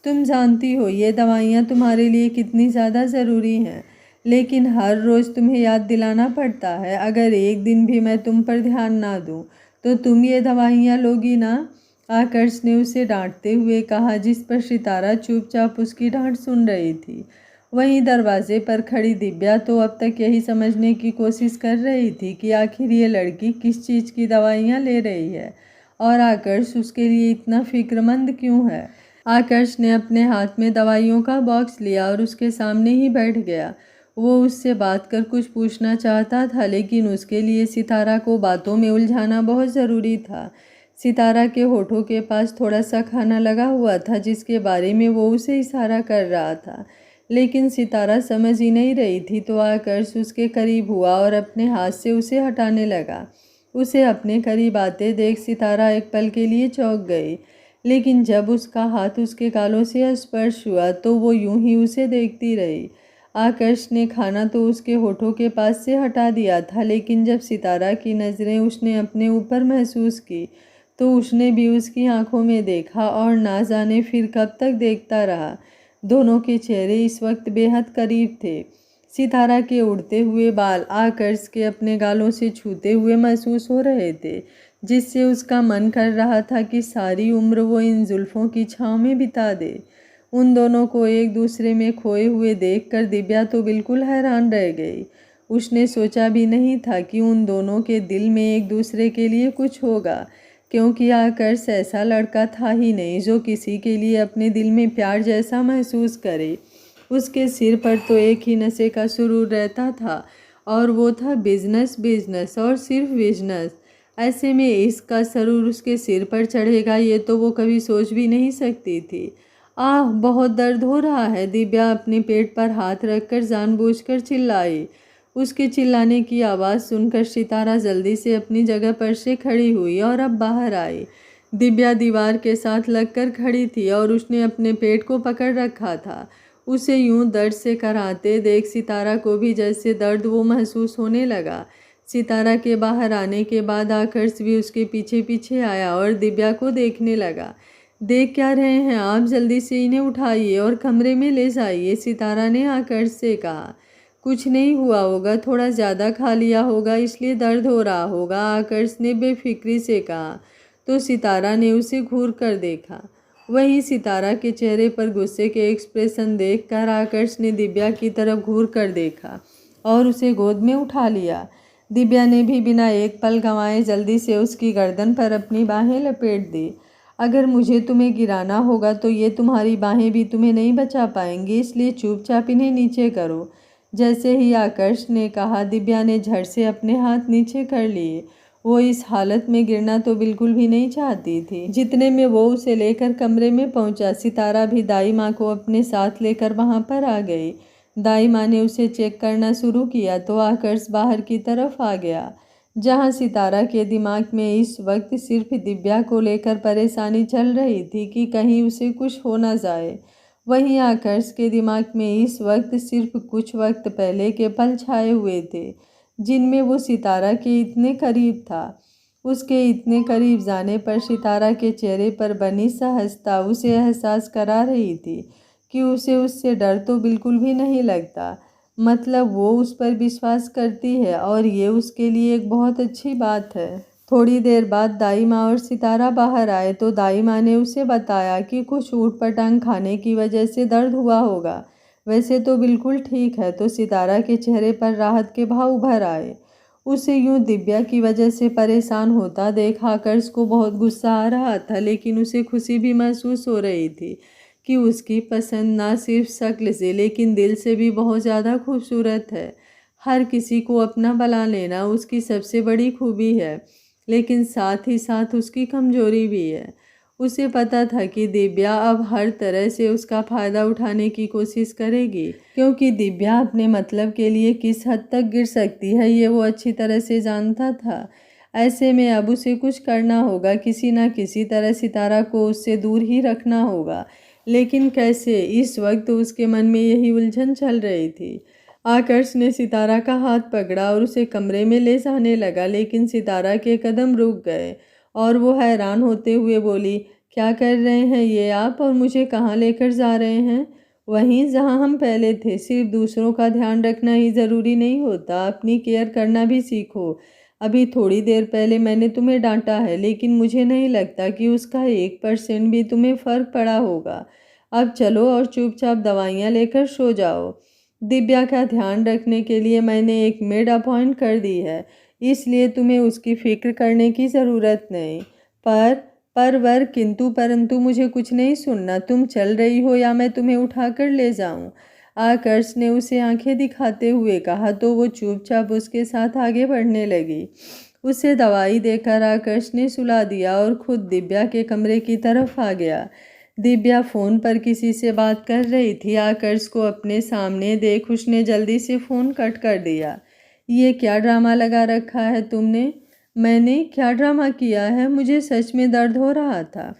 Speaker 1: तुम जानती हो ये दवाइयाँ तुम्हारे लिए कितनी ज़्यादा ज़रूरी हैं, लेकिन हर रोज़ तुम्हें याद दिलाना पड़ता है। अगर एक दिन भी मैं तुम पर ध्यान ना दूँ तो तुम ये दवाइयाँ लोगी ना? आकर्ष ने उसे डांटते हुए कहा, जिस पर सितारा चुपचाप उसकी डांट सुन रही थी। वहीं दरवाजे पर खड़ी दिव्या तो अब तक यही समझने की कोशिश कर रही थी कि आखिर ये लड़की किस चीज़ की दवाइयाँ ले रही है और आकर्ष उसके लिए इतना फिक्रमंद क्यों है। आकर्ष ने अपने हाथ में दवाइयों का बॉक्स लिया और उसके सामने ही बैठ गया। वो उससे बात कर कुछ पूछना चाहता था, लेकिन उसके लिए सितारा को बातों में उलझाना बहुत ज़रूरी था। सितारा के होठों के पास थोड़ा सा खाना लगा हुआ था, जिसके बारे में वो उसे इशारा कर रहा था, लेकिन सितारा समझ ही नहीं रही थी। तो आकर्ष उसके करीब हुआ और अपने हाथ से उसे हटाने लगा। उसे अपने करीब आते देख सितारा एक पल के लिए चौंक गई, लेकिन जब उसका हाथ उसके गालों से स्पर्श हुआ तो वो यूं ही उसे देखती रही। आकर्ष ने खाना तो उसके होठों के पास से हटा दिया था, लेकिन जब सितारा की नज़रें उसने अपने ऊपर महसूस की तो उसने भी उसकी आंखों में देखा और ना जाने फिर कब तक देखता रहा। दोनों के चेहरे इस वक्त बेहद करीब थे। सितारा के उड़ते हुए बाल आकर्ष के अपने गालों से छूते हुए महसूस हो रहे थे, जिससे उसका मन कर रहा था कि सारी उम्र वो इन जुल्फ़ों की छाँव में बिता दे। उन दोनों को एक दूसरे में खोए हुए देखकर दिव्या तो बिल्कुल हैरान रह गई। उसने सोचा भी नहीं था कि उन दोनों के दिल में एक दूसरे के लिए कुछ होगा, क्योंकि आकर्ष ऐसा लड़का था ही नहीं जो किसी के लिए अपने दिल में प्यार जैसा महसूस करे। उसके सिर पर तो एक ही नशे का सुरूर रहता था और वो था बिजनेस, बिजनेस और सिर्फ बिजनेस। ऐसे में इसका सरूर उसके सिर पर चढ़ेगा ये तो वो कभी सोच भी नहीं सकती थी। आह, बहुत दर्द हो रहा है। दिव्या अपने पेट पर हाथ रखकर जानबूझकर चिल्लाई। उसके चिल्लाने की आवाज़ सुनकर सितारा जल्दी से अपनी जगह पर से खड़ी हुई और अब बाहर आई। दिव्या दीवार के साथ लगकर खड़ी थी और उसने अपने पेट को पकड़ रखा था। उसे यूं दर्द से कराहते देख सितारा को भी जैसे दर्द वो महसूस होने लगा। सितारा के बाहर आने के बाद आकर्ष भी उसके पीछे पीछे आया और दिव्या को देखने लगा। देख क्या रहे हैं आप? जल्दी से इन्हें उठाइए और कमरे में ले जाइए, सितारा ने आकर्ष से कहा। कुछ नहीं हुआ होगा, थोड़ा ज़्यादा खा लिया होगा इसलिए दर्द हो रहा होगा, आकर्ष ने बेफिक्री से कहा। तो सितारा ने उसे घूर कर देखा। वहीं सितारा के चेहरे पर गुस्से के एक्सप्रेशन देखकर आकर्ष ने दिव्या की तरफ घूर कर देखा और उसे गोद में उठा लिया। दिव्या ने भी बिना एक पल गंवाए जल्दी से उसकी गर्दन पर अपनी बाहें लपेट दी। अगर मुझे तुम्हें गिराना होगा तो ये तुम्हारी बाहें भी तुम्हें नहीं बचा पाएंगी, इसलिए चुपचाप इन्हें नीचे करो। जैसे ही आकर्ष ने कहा, दिव्या ने झट से अपने हाथ नीचे कर लिए। वो इस हालत में गिरना तो बिल्कुल भी नहीं चाहती थी। जितने में वो उसे लेकर कमरे में पहुंचा। सितारा भी दाई माँ को अपने साथ लेकर वहां पर आ गई। दाई माँ ने उसे चेक करना शुरू किया तो आकर्ष बाहर की तरफ आ गया, जहां सितारा के दिमाग में इस वक्त सिर्फ दिव्या को लेकर परेशानी चल रही थी कि कहीं उसे कुछ हो ना जाए। वहीं आकर्ष के दिमाग में इस वक्त सिर्फ कुछ वक्त पहले के पल छाए हुए थे, जिनमें वो सितारा के इतने करीब था। उसके इतने करीब जाने पर सितारा के चेहरे पर बनी सहजता उसे एहसास करा रही थी कि उसे उससे डर तो बिल्कुल भी नहीं लगता। मतलब वो उस पर विश्वास करती है और ये उसके लिए एक बहुत अच्छी बात है। थोड़ी देर बाद दाई माँ और सितारा बाहर आए तो दाई माँ ने उसे बताया कि कुछ ऊटपटांग खाने की वजह से दर्द हुआ होगा। वैसे तो बिल्कुल ठीक है। तो सितारा के चेहरे पर राहत के भाव उभर आए। उसे यूं दिव्या की वजह से परेशान होता देख आकर्ष को बहुत गुस्सा आ रहा था, लेकिन उसे खुशी भी महसूस हो रही थी कि उसकी पसंद ना सिर्फ शक्ल से लेकिन दिल से भी बहुत ज़्यादा खूबसूरत है। हर किसी को अपना बना लेना उसकी सबसे बड़ी खूबी है, लेकिन साथ ही साथ उसकी कमजोरी भी है। उसे पता था कि दिव्या अब हर तरह से उसका फ़ायदा उठाने की कोशिश करेगी, क्योंकि दिव्या अपने मतलब के लिए किस हद तक गिर सकती है ये वो अच्छी तरह से जानता था। ऐसे में अब उसे कुछ करना होगा, किसी न किसी तरह सितारा को उससे दूर ही रखना होगा। लेकिन कैसे? इस वक्त उसके मन में यही उलझन चल रही थी। आकर्ष ने सितारा का हाथ पकड़ा और उसे कमरे में ले जाने लगा, लेकिन सितारा के कदम रुक गए और वो हैरान होते हुए बोली, क्या कर रहे हैं ये आप और मुझे कहाँ लेकर जा रहे हैं? वहीं जहाँ हम पहले थे। सिर्फ दूसरों का ध्यान रखना ही ज़रूरी नहीं होता, अपनी केयर करना भी सीखो। अभी थोड़ी देर पहले मैंने तुम्हें डांटा है, लेकिन मुझे नहीं लगता कि उसका 1% भी तुम्हें फ़र्क पड़ा होगा। अब चलो और चुपचाप दवाइयाँ लेकर सो जाओ। दिव्या का ध्यान रखने के लिए मैंने एक मेड अपॉइंट कर दी है, इसलिए तुम्हें उसकी फिक्र करने की ज़रूरत नहीं। पर किंतु परंतु मुझे कुछ नहीं सुनना। तुम चल रही हो या मैं तुम्हें उठाकर ले जाऊं? आकर्ष ने उसे आंखें दिखाते हुए कहा तो वो चुपचाप उसके साथ आगे बढ़ने लगी। उसे दवाई देकर आकर्ष ने सुला दिया और खुद दिव्या के कमरे की तरफ आ गया। दिव्या फ़ोन पर किसी से बात कर रही थी। आकर्ष को अपने सामने देख उसने जल्दी से फ़ोन कट कर दिया। ये क्या ड्रामा लगा रखा है तुमने? मैंने क्या ड्रामा किया है? मुझे सच में दर्द हो रहा था।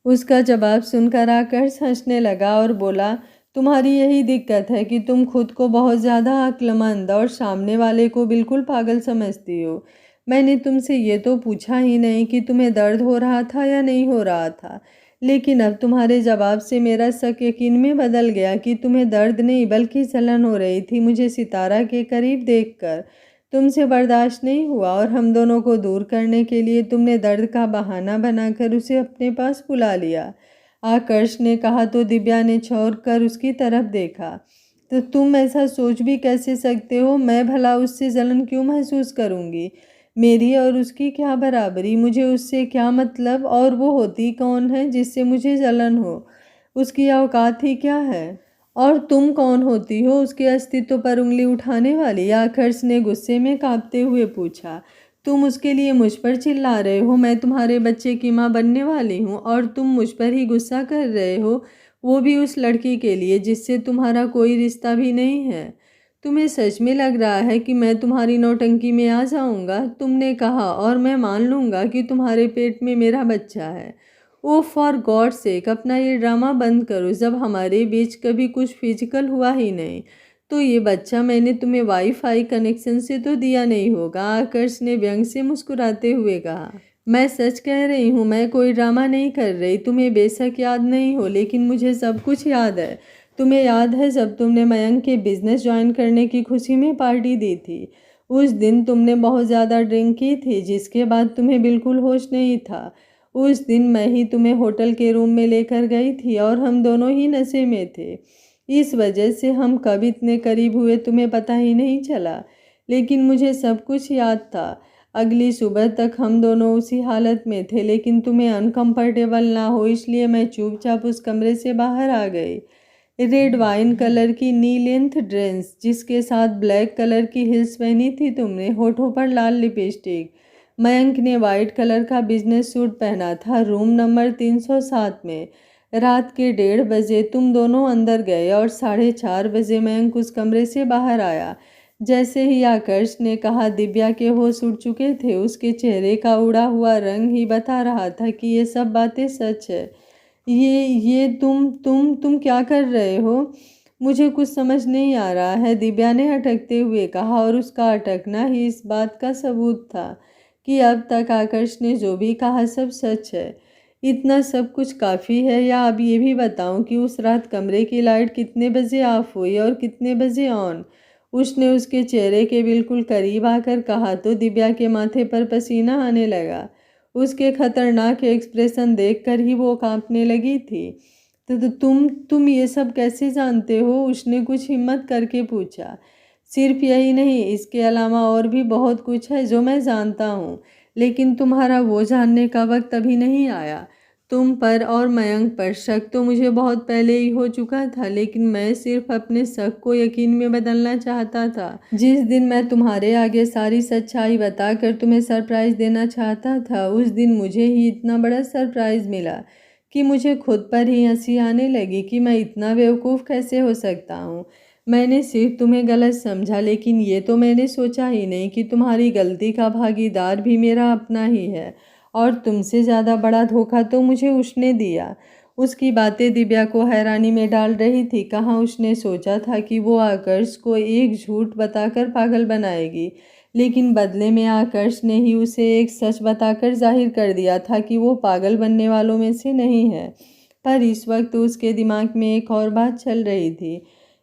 Speaker 1: उसका जवाब सुनकर आकर्ष हंसने लगा और बोला, तुम्हारी यही दिक्कत है कि तुम खुद को बहुत ज़्यादा अक्लमंद और सामने वाले को बिल्कुल पागल समझती हो। मैंने तुमसे ये तो पूछा ही नहीं कि तुम्हें दर्द हो रहा था या नहीं हो रहा था, लेकिन अब तुम्हारे जवाब से मेरा शक यकीन में बदल गया कि तुम्हें दर्द नहीं बल्कि जलन हो रही थी मुझे सितारा के करीब देखकर। तुमसे बर्दाश्त नहीं हुआ और हम दोनों को दूर करने के लिए तुमने दर्द का बहाना बनाकर उसे अपने पास बुला लिया। आकर्ष ने कहा तो दिव्या ने चौंक कर उसकी तरफ देखा। तो तुम ऐसा सोच भी कैसे सकते हो? मैं भला उससे जलन क्यों महसूस करूंगी? मेरी और उसकी क्या बराबरी? मुझे उससे क्या मतलब? और वो होती कौन है जिससे मुझे जलन हो? उसकी औकात ही क्या है? और तुम कौन होती हो उसके अस्तित्व पर उंगली उठाने वाली? आकर्ष ने गुस्से में कांपते हुए पूछा। तुम उसके लिए मुझ पर चिल्ला रहे हो? मैं तुम्हारे बच्चे की माँ बनने वाली हूँ और तुम मुझ पर ही गुस्सा कर रहे हो, वो भी उस लड़की के लिए जिससे तुम्हारा कोई रिश्ता भी नहीं है। तुम्हें सच में लग रहा है कि मैं तुम्हारी नौटंकी में आ जाऊंगा? तुमने कहा और मैं मान लूंगा कि तुम्हारे पेट में मेरा बच्चा है। ओ फॉर गॉड सेक, अपना ये ड्रामा बंद करो। जब हमारे बीच कभी कुछ फिजिकल हुआ ही नहीं तो ये बच्चा मैंने तुम्हें वाईफाई कनेक्शन से तो दिया नहीं होगा। आकर्ष ने व्यंग से मुस्कुराते हुए कहा। मैं सच कह रही हूँ, मैं कोई ड्रामा नहीं कर रही। तुम्हें बेशक याद नहीं हो, लेकिन मुझे सब कुछ याद है। तुम्हें याद है जब तुमने मयंक के बिजनेस ज्वाइन करने की खुशी में पार्टी दी थी? उस दिन तुमने बहुत ज़्यादा ड्रिंक की थी, जिसके बाद तुम्हें बिल्कुल होश नहीं था। उस दिन मैं ही तुम्हें होटल के रूम में लेकर गई थी और हम दोनों ही नशे में थे। इस वजह से हम कब इतने करीब हुए तुम्हें पता ही नहीं चला, लेकिन मुझे सब कुछ याद था। अगली सुबह तक हम दोनों उसी हालत में थे, लेकिन तुम्हें अनकंफर्टेबल ना हो इसलिए मैं चुपचाप उस कमरे से बाहर आ गई। रेड वाइन कलर की नी लेंथ ड्रेस जिसके साथ ब्लैक कलर की हिल्स पहनी थी तुमने, होठों पर लाल लिपस्टिक। मयंक ने वाइट कलर का बिजनेस सूट पहना था। रूम नंबर 307 में रात के 1:30 बजे तुम दोनों अंदर गए और 4:30 बजे मयंक उस कमरे से बाहर आया। जैसे ही आकर्ष ने कहा दिव्या के होश उड़ चुके थे। उसके चेहरे का उड़ा हुआ रंग ही बता रहा था कि ये सब बातें सच है। ये तुम क्या कर रहे हो? मुझे कुछ समझ नहीं आ रहा है, दिव्या ने अटकते हुए कहा, और उसका अटकना ही इस बात का सबूत था कि अब तक आकर्ष ने जो भी कहा सब सच है। इतना सब कुछ काफ़ी है, या अब ये भी बताऊं कि उस रात कमरे की लाइट कितने बजे ऑफ हुई और कितने बजे ऑन? उसने उसके चेहरे के बिल्कुल करीब आकर कहा तो दिव्या के माथे पर पसीना आने लगा। उसके खतरनाक एक्सप्रेशन देखकर ही वो कांपने लगी थी। तो तुम ये सब कैसे जानते हो? उसने कुछ हिम्मत करके पूछा। सिर्फ यही नहीं, इसके अलावा और भी बहुत कुछ है जो मैं जानता हूँ, लेकिन तुम्हारा वो जानने का वक्त अभी नहीं आया। तुम पर और मयंक पर शक तो मुझे बहुत पहले ही हो चुका था, लेकिन मैं सिर्फ अपने शक को यकीन में बदलना चाहता था। जिस दिन मैं तुम्हारे आगे सारी सच्चाई बताकर तुम्हें सरप्राइज देना चाहता था, उस दिन मुझे ही इतना बड़ा सरप्राइज मिला कि मुझे खुद पर ही हंसी आने लगी कि मैं इतना बेवकूफ़ कैसे हो सकता हूँ। मैंने सिर्फ तुम्हें गलत समझा, लेकिन ये तो मैंने सोचा ही नहीं कि तुम्हारी गलती का भागीदार भी मेरा अपना ही है, और तुमसे ज़्यादा बड़ा धोखा तो मुझे उसने दिया। उसकी बातें दिव्या को हैरानी में डाल रही थी। कहाँ उसने सोचा था कि वो आकर्ष को एक झूठ बताकर पागल बनाएगी, लेकिन बदले में आकर्ष ने ही उसे एक सच बताकर जाहिर कर दिया था कि वो पागल बनने वालों में से नहीं है। पर इस वक्त उसके दिमाग में एक और बात चल रही थी।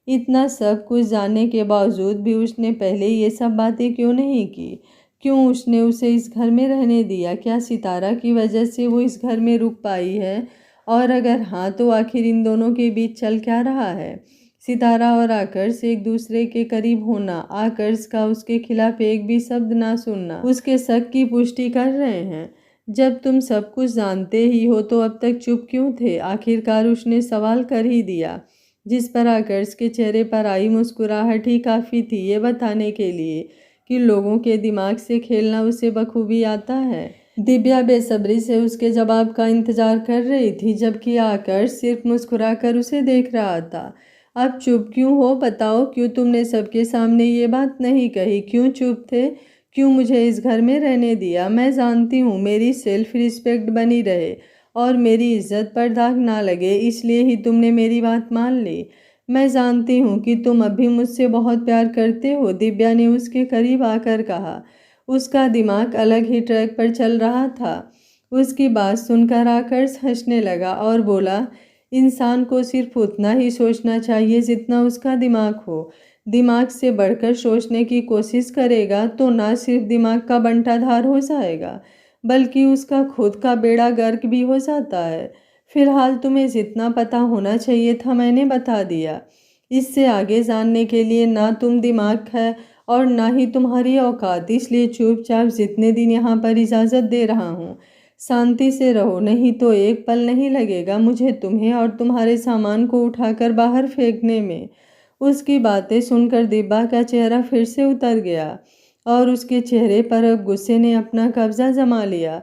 Speaker 1: इतना सब कुछ जानने के बावजूद भी उसने पहले ये सब बातें क्यों नहीं की? क्यों उसने उसे इस घर में रहने दिया? क्या सितारा की वजह से वो इस घर में रुक पाई है? और अगर हाँ, तो आखिर इन दोनों के बीच चल क्या रहा है? सितारा और आकर्ष एक दूसरे के करीब होना, आकर्ष का उसके खिलाफ एक भी शब्द ना सुनना, उसके शक की पुष्टि कर रहे हैं। जब तुम सब कुछ जानते ही हो तो अब तक चुप क्यों थे? आखिरकार उसने सवाल कर ही दिया, जिस पर आकर्ष के चेहरे पर आई मुस्कुराहट ही काफ़ी थी ये बताने के लिए कि लोगों के दिमाग से खेलना उसे बखूबी आता है। दिव्या बेसब्री से उसके जवाब का इंतजार कर रही थी, जबकि आकर्ष सिर्फ मुस्कुराकर उसे देख रहा था। अब चुप क्यों हो? बताओ, क्यों तुमने सबके सामने ये बात नहीं कही? क्यों चुप थे? क्यों मुझे इस घर में रहने दिया? मैं जानती हूँ मेरी सेल्फ रिस्पेक्ट बनी रहे और मेरी इज्जत पर दाग ना लगे, इसलिए ही तुमने मेरी बात मान ली। मैं जानती हूँ कि तुम अभी मुझसे बहुत प्यार करते हो, दिव्या ने उसके करीब आकर कहा। उसका दिमाग अलग ही ट्रैक पर चल रहा था। उसकी बात सुनकर आकर्ष हंसने लगा और बोला, इंसान को सिर्फ उतना ही सोचना चाहिए जितना उसका दिमाग हो। दिमाग से बढ़कर सोचने की कोशिश करेगा तो ना सिर्फ दिमाग का बंटाधार हो जाएगा, बल्कि उसका खुद का बेड़ा गर्क भी हो जाता है। फिलहाल तुम्हें जितना पता होना चाहिए था मैंने बता दिया। इससे आगे जानने के लिए ना तुम दिमाग है और ना ही तुम्हारी औकात, इसलिए चुपचाप जितने दिन यहाँ पर इजाज़त दे रहा हूँ शांति से रहो, नहीं तो एक पल नहीं लगेगा मुझे तुम्हें और तुम्हारे सामान को उठाकर बाहर फेंकने में। उसकी बातें सुनकर दिब्बा का चेहरा फिर से उतर गया और उसके चेहरे पर अब गुस्से ने अपना कब्जा जमा लिया।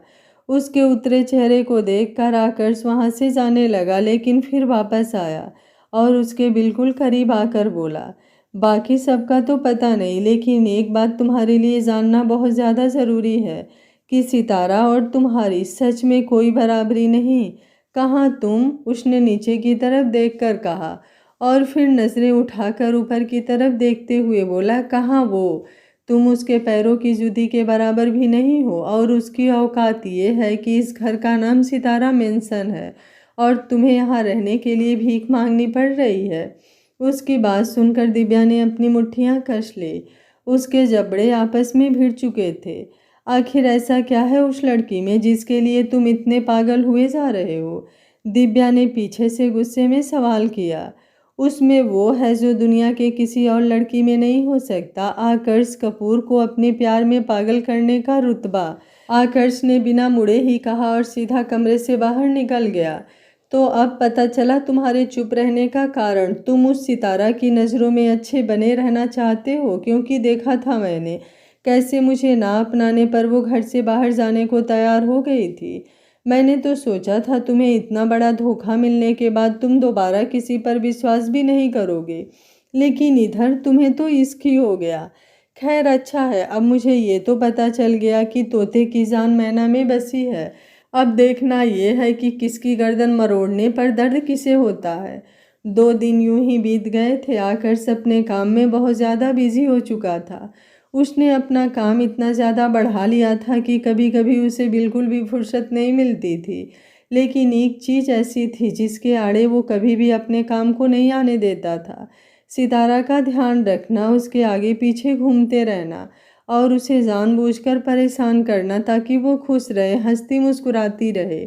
Speaker 1: उसके उतरे चेहरे को देखकर आकर्ष वहाँ से जाने लगा, लेकिन फिर वापस आया और उसके बिल्कुल करीब आकर बोला, बाकी सबका तो पता नहीं, लेकिन एक बात तुम्हारे लिए जानना बहुत ज़्यादा ज़रूरी है कि सितारा और तुम्हारी सच में कोई बराबरी नहीं। कहाँ तुम? उसने नीचे की तरफ देखकर कहा और फिर नज़रें उठाकर ऊपर की तरफ देखते हुए बोला, कहाँ वो? तुम उसके पैरों की जुदी के बराबर भी नहीं हो, और उसकी औकात ये है कि इस घर का नाम सितारा मेंशन है और तुम्हें यहाँ रहने के लिए भीख मांगनी पड़ रही है। उसकी बात सुनकर दिव्या ने अपनी मुट्ठियां कस ली। उसके जबड़े आपस में भिड़ चुके थे। आखिर ऐसा क्या है उस लड़की में जिसके लिए तुम इतने पागल हुए जा रहे हो? दिव्या ने पीछे से गुस्से में सवाल किया। उसमें वो है जो दुनिया के किसी और लड़की में नहीं हो सकता, आकर्ष कपूर को अपने प्यार में पागल करने का रुतबा। आकर्ष ने बिना मुड़े ही कहा और सीधा कमरे से बाहर निकल गया। तो अब पता चला तुम्हारे चुप रहने का कारण। तुम उस सितारा की नज़रों में अच्छे बने रहना चाहते हो, क्योंकि देखा था मैंने कैसे मुझे ना अपनाने पर वो घर से बाहर जाने को तैयार हो गई थी। मैंने तो सोचा था तुम्हें इतना बड़ा धोखा मिलने के बाद तुम दोबारा किसी पर विश्वास भी नहीं करोगे, लेकिन इधर तुम्हें तो इश्क ही हो गया। खैर अच्छा है, अब मुझे ये तो पता चल गया कि तोते की जान मैना में बसी है अब देखना ये है कि किसकी गर्दन मरोड़ने पर दर्द किसे होता है। 2 दिन यूं ही बीत गए थे। आकर्ष अपने काम में बहुत ज़्यादा बिजी हो चुका था। उसने अपना काम इतना ज़्यादा बढ़ा लिया था कि कभी कभी उसे बिल्कुल भी फुर्सत नहीं मिलती थी। लेकिन एक चीज़ ऐसी थी जिसके आड़े वो कभी भी अपने काम को नहीं आने देता था। सितारा का ध्यान रखना, उसके आगे पीछे घूमते रहना और उसे जानबूझकर परेशान करना ताकि वो खुश रहे, हंसती मुस्कुराती रहे।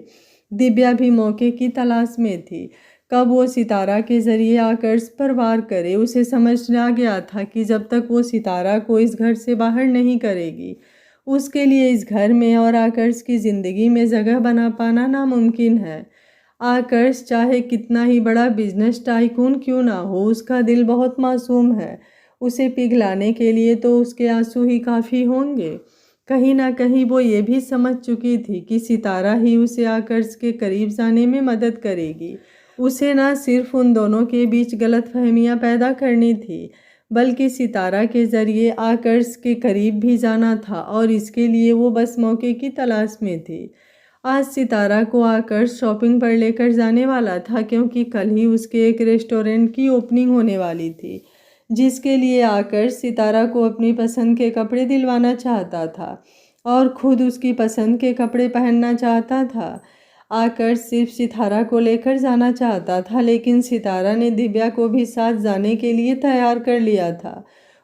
Speaker 1: दिव्या भी मौके की तलाश में थी। कब वो सितारा के जरिए आकर्ष पर वार करे। उसे समझ आ गया था कि जब तक वो सितारा को इस घर से बाहर नहीं करेगी, उसके लिए इस घर में और आकर्ष की ज़िंदगी में जगह बना पाना नामुमकिन है। आकर्ष चाहे कितना ही बड़ा बिजनेस टाइकून क्यों ना हो, उसका दिल बहुत मासूम है। उसे पिघलाने के लिए तो उसके आंसू ही काफ़ी होंगे। कहीं ना कहीं वो ये भी समझ चुकी थी कि सितारा ही उसे आकर्ष के करीब जाने में मदद करेगी। उसे ना सिर्फ उन दोनों के बीच गलतफहमियां पैदा करनी थी, बल्कि सितारा के जरिए आकर्ष के करीब भी जाना था और इसके लिए वो बस मौके की तलाश में थी। आज सितारा को आकर्ष शॉपिंग पर लेकर जाने वाला था, क्योंकि कल ही उसके एक रेस्टोरेंट की ओपनिंग होने वाली थी, जिसके लिए आकर्ष सितारा को अपनी पसंद के कपड़े दिलवाना चाहता था और खुद उसकी पसंद के कपड़े पहनना चाहता था। आकर्ष सिर्फ सितारा को लेकर जाना चाहता था, लेकिन सितारा ने दिव्या को भी साथ जाने के लिए तैयार कर लिया था।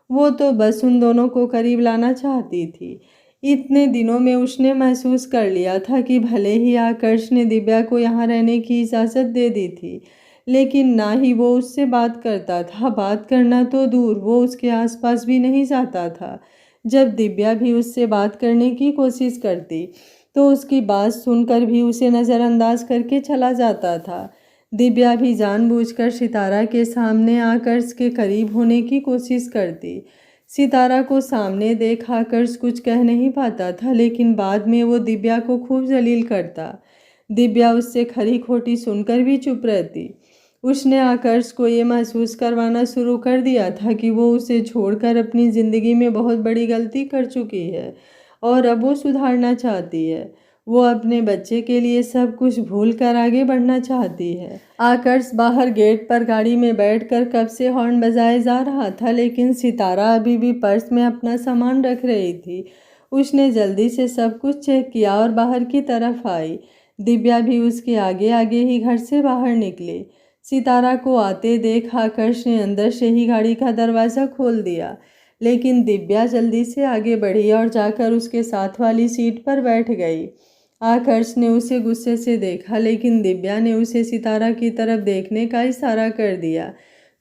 Speaker 1: वो तो बस उन दोनों को करीब लाना चाहती थी। इतने दिनों में उसने महसूस कर लिया था कि भले ही आकर्ष ने दिव्या को यहाँ रहने की इजाज़त दे दी थी, लेकिन ना ही वो उससे बात करता था। बात करना तो दूर, वो उसके आसपास भी नहीं जाता था। जब दिव्या भी उससे बात करने की कोशिश करती, तो उसकी बात सुनकर भी उसे नज़रअंदाज करके चला जाता था। दिव्या भी जानबूझकर सितारा के सामने आकर्ष के करीब होने की कोशिश करती। सितारा को सामने देख आकर्ष कुछ कह नहीं पाता था, लेकिन बाद में वो दिव्या को खूब जलील करता। दिव्या उससे खरी खोटी सुनकर भी चुप रहती। उसने आकर्ष को ये महसूस करवाना शुरू कर दिया था कि वो उसे छोड़कर अपनी ज़िंदगी में बहुत बड़ी गलती कर चुकी है और अब वो सुधारना चाहती है। वो अपने बच्चे के लिए सब कुछ भूल कर आगे बढ़ना चाहती है। आकर्ष बाहर गेट पर गाड़ी में बैठकर कब से हॉर्न बजाए जा रहा था, लेकिन सितारा अभी भी पर्स में अपना सामान रख रही थी। उसने जल्दी से सब कुछ चेक किया और बाहर की तरफ आई। दिव्या भी उसके आगे आगे ही घर से बाहर निकली। सितारा को आते देख आकर्ष ने अंदर से ही गाड़ी का दरवाज़ा खोल दिया, लेकिन दिव्या जल्दी से आगे बढ़ी और जाकर उसके साथ वाली सीट पर बैठ गई। आकर्ष ने उसे गुस्से से देखा, लेकिन दिव्या ने उसे सितारा की तरफ देखने का इशारा कर दिया,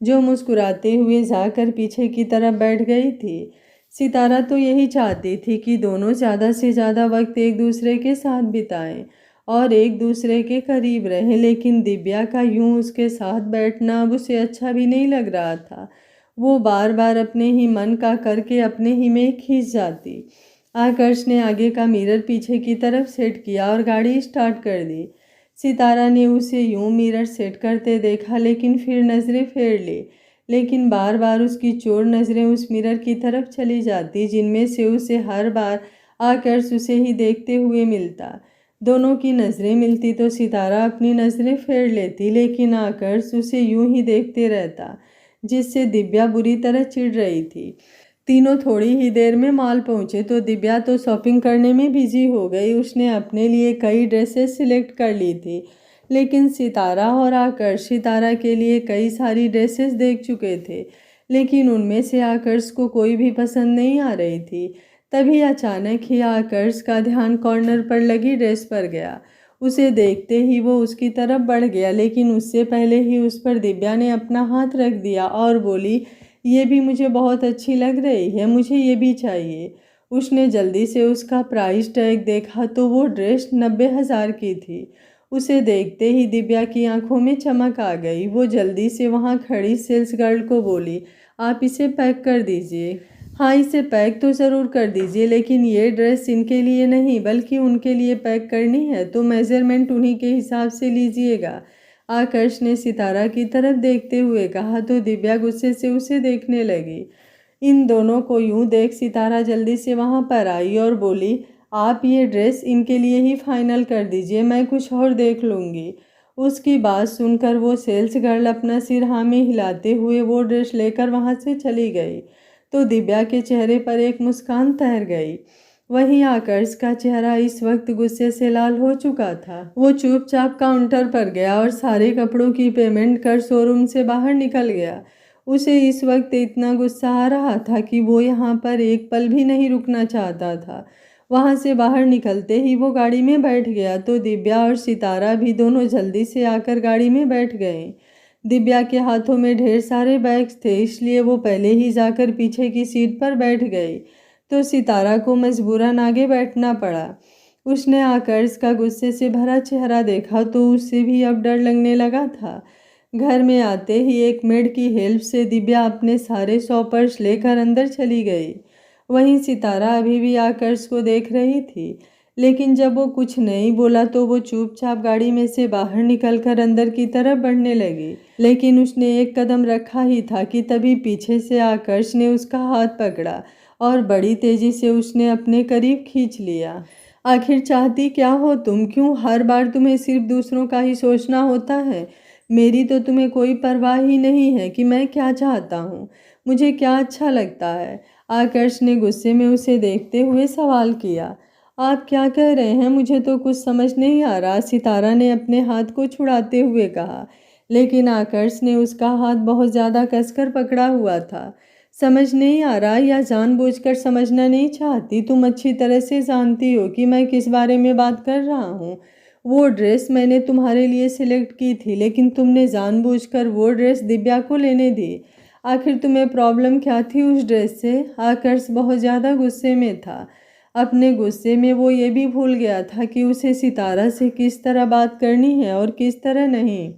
Speaker 1: जो मुस्कुराते हुए जाकर पीछे की तरफ बैठ गई थी। सितारा तो यही चाहती थी कि दोनों ज़्यादा से ज़्यादा वक्त एक दूसरे के साथ बिताएं और एक दूसरे के करीब रहें, लेकिन दिव्या का यूं उसके साथ बैठना अब उसे अच्छा भी नहीं लग रहा था। वो बार बार अपने ही मन का करके अपने ही में खींच जाती। आकर्ष ने आगे का मिरर पीछे की तरफ सेट किया और गाड़ी स्टार्ट कर दी। सितारा ने उसे यूं मिरर सेट करते देखा, लेकिन फिर नज़रें फेर ली, लेकिन बार बार उसकी चोर नज़रें उस मिरर की तरफ चली जाती, जिनमें से उसे हर बार आकर्ष उसे ही देखते हुए मिलता। दोनों की नज़रें मिलती तो सितारा अपनी नज़रें फेर लेती, लेकिन आकर्ष उसे यूं ही देखते रहता, जिससे दिव्या बुरी तरह चिढ़ रही थी। तीनों थोड़ी ही देर में मॉल पहुंचे तो दिव्या तो शॉपिंग करने में बिजी हो गई। उसने अपने लिए कई ड्रेसेस सिलेक्ट कर ली थी, लेकिन सितारा और आकर्ष सितारा के लिए कई सारी ड्रेसेस देख चुके थे, लेकिन उनमें से आकर्ष को कोई भी पसंद नहीं आ रही थी। तभी अचानक ही आकर्ष का ध्यान कॉर्नर पर लगी ड्रेस पर गया। उसे देखते ही वो उसकी तरफ बढ़ गया, लेकिन उससे पहले ही उस पर दिव्या ने अपना हाथ रख दिया और बोली, ये भी मुझे बहुत अच्छी लग रही है, मुझे ये भी चाहिए। उसने जल्दी से उसका प्राइस टैग देखा तो वो ड्रेस 90,000 की थी। उसे देखते ही दिव्या की आंखों में चमक आ गई। वो जल्दी से वहाँ खड़ी सेल्स गर्ल को बोली, आप इसे पैक कर दीजिए। हाँ, इसे पैक तो ज़रूर कर दीजिए, लेकिन ये ड्रेस इनके लिए नहीं बल्कि उनके लिए पैक करनी है, तो मेज़रमेंट उन्हीं के हिसाब से लीजिएगा। आकर्ष ने सितारा की तरफ देखते हुए कहा तो दिव्या गुस्से से उसे देखने लगी। इन दोनों को यूं देख सितारा जल्दी से वहां पर आई और बोली, आप ये ड्रेस इनके लिए ही फाइनल कर दीजिए, मैं कुछ और देख लूँगी। उसकी बात सुनकर वो सेल्स गर्ल अपना सिर हाँ में हिलाते हुए वो ड्रेस लेकर वहाँ से चली गई। तो दिव्या के चेहरे पर एक मुस्कान तैर गई। वहीं आकर्ष का चेहरा इस वक्त गुस्से से लाल हो चुका था। वो चुपचाप काउंटर पर गया और सारे कपड़ों की पेमेंट कर शोरूम से बाहर निकल गया। उसे इस वक्त इतना गुस्सा आ रहा था कि वो यहाँ पर एक पल भी नहीं रुकना चाहता था। वहाँ से बाहर निकलते ही वो गाड़ी में बैठ गया तो दिव्या और सितारा भी दोनों जल्दी से आकर गाड़ी में बैठ गए। दिव्या के हाथों में ढेर सारे बैग्स थे, इसलिए वो पहले ही जाकर पीछे की सीट पर बैठ गई। तो सितारा को मजबूरन आगे बैठना पड़ा। उसने आकर्ष का गुस्से से भरा चेहरा देखा तो उससे भी अब डर लगने लगा था। घर में आते ही एक मेड की हेल्प से दिव्या अपने सारे शॉपर्स लेकर अंदर चली गई। वहीं सितारा अभी भी आकर्ष को देख रही थी, लेकिन जब वो कुछ नहीं बोला तो वो चुपचाप गाड़ी में से बाहर निकलकर अंदर की तरफ बढ़ने लगी। लेकिन उसने एक कदम रखा ही था कि तभी पीछे से आकर्ष ने उसका हाथ पकड़ा और बड़ी तेजी से उसने अपने करीब खींच लिया। आखिर चाहती क्या हो तुम? क्यों हर बार तुम्हें सिर्फ दूसरों का ही सोचना होता है? मेरी तो तुम्हें कोई परवाह ही नहीं है कि मैं क्या चाहता हूँ, मुझे क्या अच्छा लगता है। आकर्ष ने गुस्से में उसे देखते हुए सवाल किया। आप क्या कह रहे हैं? मुझे तो कुछ समझ नहीं आ रहा, सितारा ने अपने हाथ को छुड़ाते हुए कहा। लेकिन आकर्ष ने उसका हाथ बहुत ज़्यादा कसकर पकड़ा हुआ था। समझ नहीं आ रहा या जानबूझकर समझना नहीं चाहती? तुम अच्छी तरह से जानती हो कि मैं किस बारे में बात कर रहा हूँ। वो ड्रेस मैंने तुम्हारे लिए सिलेक्ट की थी, लेकिन तुमने जानबूझकर वो ड्रेस दिव्या को लेने दी। आखिर तुम्हें प्रॉब्लम क्या थी उस ड्रेस से? आकर्ष बहुत ज़्यादा गुस्से में था। अपने गुस्से में वो ये भी भूल गया था कि उसे सितारा से किस तरह बात करनी है और किस तरह नहीं।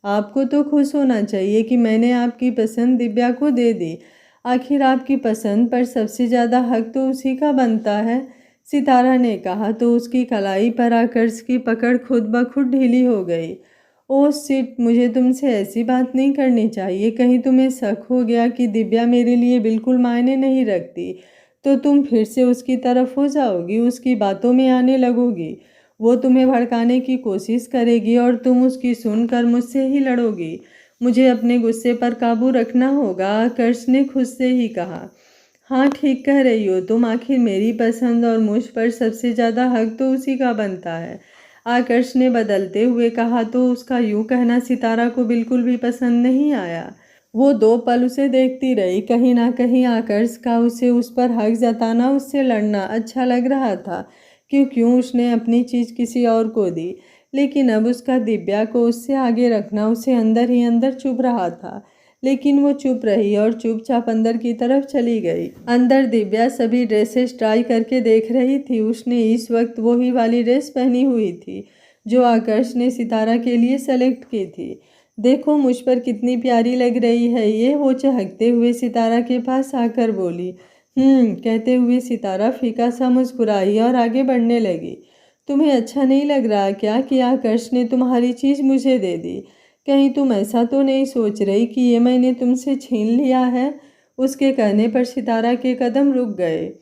Speaker 1: आपको तो खुश होना चाहिए कि मैंने आपकी पसंद दिव्या को दे दी। आखिर आपकी पसंद पर सबसे ज़्यादा हक तो उसी का बनता है, सितारा ने कहा। तो उसकी कलाई पर आकर्ष की पकड़ खुद ब खुद ढीली हो गई। ओह शिट, मुझे तुमसे ऐसी बात नहीं करनी चाहिए। कहीं तुम्हें शक हो गया कि दिव्या मेरे लिए बिल्कुल मायने नहीं रखती तो तुम फिर से उसकी तरफ हो जाओगी, उसकी बातों में आने लगोगी। वो तुम्हें भड़काने की कोशिश करेगी और तुम उसकी सुनकर मुझसे ही लड़ोगी। मुझे अपने गुस्से पर काबू रखना होगा, आकर्ष ने खुद से ही कहा। हाँ ठीक कह रही हो तुम, आखिर मेरी पसंद और मुझ पर सबसे ज़्यादा हक तो उसी का बनता है, आकर्ष ने बदलते हुए कहा। तो उसका यूँ कहना सितारा को बिल्कुल भी पसंद नहीं आया। वो 2 पल उसे देखती रही। कहीं ना कहीं आकर्ष का उसे उस पर हक जताना, उससे लड़ना अच्छा लग रहा था कि क्यों उसने अपनी चीज़ किसी और को दी। लेकिन अब उसका दिव्या को उससे आगे रखना उसे अंदर ही अंदर चुभ रहा था। लेकिन वो चुप रही और चुपचाप अंदर की तरफ चली गई। अंदर दिव्या सभी ड्रेसेस ट्राई करके देख रही थी। उसने इस वक्त वही वाली ड्रेस पहनी हुई थी जो आकर्ष ने सितारा के लिए सेलेक्ट की थी। देखो मुझ पर कितनी प्यारी लग रही है ये, वो चहकते हुए सितारा के पास आकर बोली। कहते हुए सितारा फीका सा मुस्कुराई और आगे बढ़ने लगी। तुम्हें अच्छा नहीं लग रहा क्या कि आकर्ष ने तुम्हारी चीज़ मुझे दे दी? कहीं तुम ऐसा तो नहीं सोच रही कि ये मैंने तुमसे छीन लिया है? उसके कहने पर सितारा के कदम रुक गए।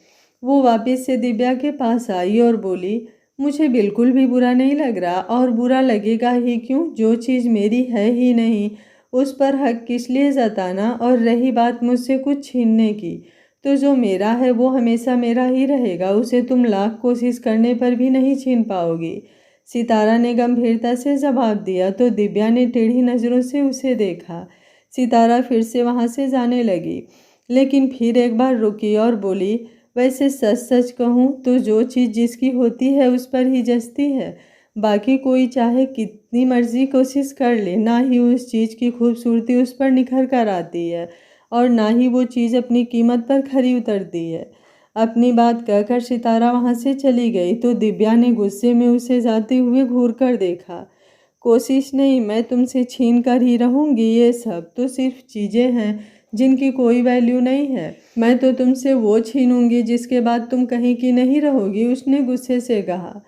Speaker 1: वो वापस से दिव्या के पास आई और बोली, मुझे बिल्कुल भी बुरा नहीं लग रहा, और बुरा लगेगा ही क्यों? जो चीज़ मेरी है ही नहीं उस पर हक किस लिए जताना? और रही बात मुझसे कुछ छीनने की, तो जो मेरा है वो हमेशा मेरा ही रहेगा, उसे तुम लाख कोशिश करने पर भी नहीं छीन पाओगी, सितारा ने गंभीरता से जवाब दिया। तो दिव्या ने टेढ़ी नज़रों से उसे देखा। सितारा फिर से वहाँ से जाने लगी, लेकिन फिर एक बार रुकी और बोली, वैसे सच सच कहूँ तो जो चीज़ जिसकी होती है उस पर ही जचती है। बाकी कोई चाहे कितनी मर्जी कोशिश कर ले, ना ही उस चीज़ की खूबसूरती उस पर निखर कर आती है और ना ही वो चीज़ अपनी कीमत पर खरी उतरती है। अपनी बात कहकर सितारा वहाँ से चली गई। तो दिव्या ने गुस्से में उसे जाते हुए घूर कर देखा। कोशिश नहीं, मैं तुमसे छीन कर ही रहूँगी। ये सब तो सिर्फ चीज़ें हैं जिनकी कोई वैल्यू नहीं है। मैं तो तुमसे वो छीनूंगी जिसके बाद तुम कहीं की नहीं रहोगी, उसने गुस्से से कहा।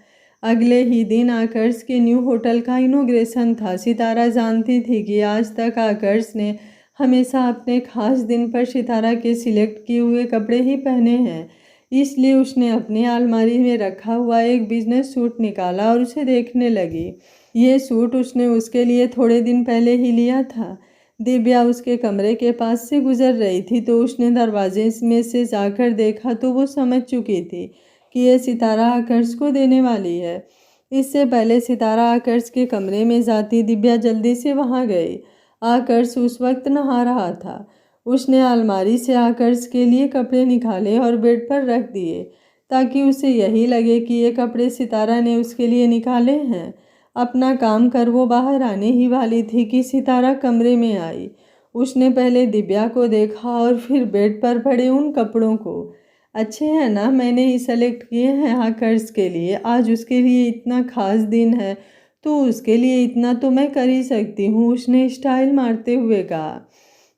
Speaker 1: अगले ही दिन आकर्ष के न्यू होटल का इनॉग्रेशन था। सितारा जानती थी कि आज तक आकर्ष ने हमेशा अपने खास दिन पर सितारा के सिलेक्ट किए हुए कपड़े ही पहने हैं। इसलिए उसने अपनी अलमारी में रखा हुआ एक बिजनेस सूट निकाला और उसे देखने लगी। ये सूट उसने उसके लिए थोड़े दिन पहले ही लिया था। दिव्या उसके कमरे के पास से गुजर रही थी तो उसने दरवाजे में से जाकर देखा तो वो समझ चुकी थी कि ये सितारा आकर्ष को देने वाली है। इससे पहले सितारा आकर्ष के कमरे में जाती दिव्या जल्दी से वहां गई। आकर्ष उस वक्त नहा रहा था। उसने अलमारी से आकर्ष के लिए कपड़े निकाले और बेड पर रख दिए ताकि उसे यही लगे कि ये कपड़े सितारा ने उसके लिए निकाले हैं। अपना काम कर वो बाहर आने ही वाली थी कि सितारा कमरे में आई। उसने पहले दिव्या को देखा और फिर बेड पर पड़े उन कपड़ों को। अच्छे हैं ना, मैंने ही सेलेक्ट किए हैं आकर्ष के लिए। आज उसके लिए इतना खास दिन है तो उसके लिए इतना तो मैं कर ही सकती हूँ, उसने स्टाइल मारते हुए कहा।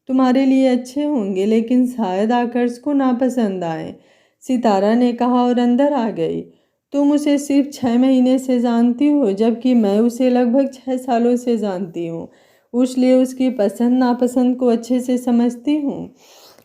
Speaker 1: तुम्हारे लिए अच्छे होंगे लेकिन शायद आकर्ष को ना पसंद आए, सितारा ने कहा और अंदर आ गई। तुम उसे सिर्फ 6 महीने से जानती हो जबकि मैं उसे लगभग 6 सालों से जानती हूँ, इसलिए उसकी पसंद नापसंद को अच्छे से समझती हूँ।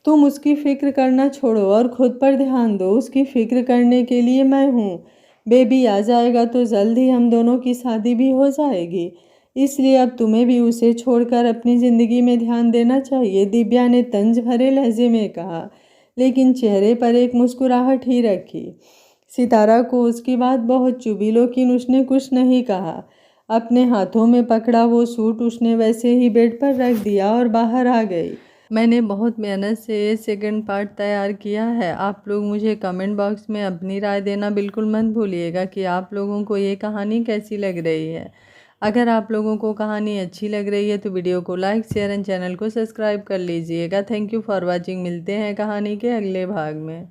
Speaker 1: तुम उसकी फिक्र करना छोड़ो और खुद पर ध्यान दो। उसकी फिक्र करने के लिए मैं हूँ। बेबी आ जाएगा तो जल्द ही हम दोनों की शादी भी हो जाएगी, इसलिए अब तुम्हें भी उसे छोड़कर अपनी ज़िंदगी में ध्यान देना चाहिए, दिव्या ने तंज भरे लहजे में कहा, लेकिन चेहरे पर एक मुस्कुराहट ही रखी। सितारा को उसकी बात बहुत चुभी लेकिन उसने कुछ नहीं कहा। अपने हाथों में पकड़ा वो सूट उसने वैसे ही बेड पर रख दिया और बाहर आ गई। मैंने बहुत मेहनत से ये सेकंड पार्ट तैयार किया है। आप लोग मुझे कमेंट बॉक्स में अपनी राय देना बिल्कुल मत भूलिएगा कि आप लोगों को ये कहानी कैसी लग रही है। अगर आप लोगों को कहानी अच्छी लग रही है तो वीडियो को लाइक शेयर एंड चैनल को सब्सक्राइब कर लीजिएगा। Thank you for watching. मिलते हैं कहानी के अगले भाग में।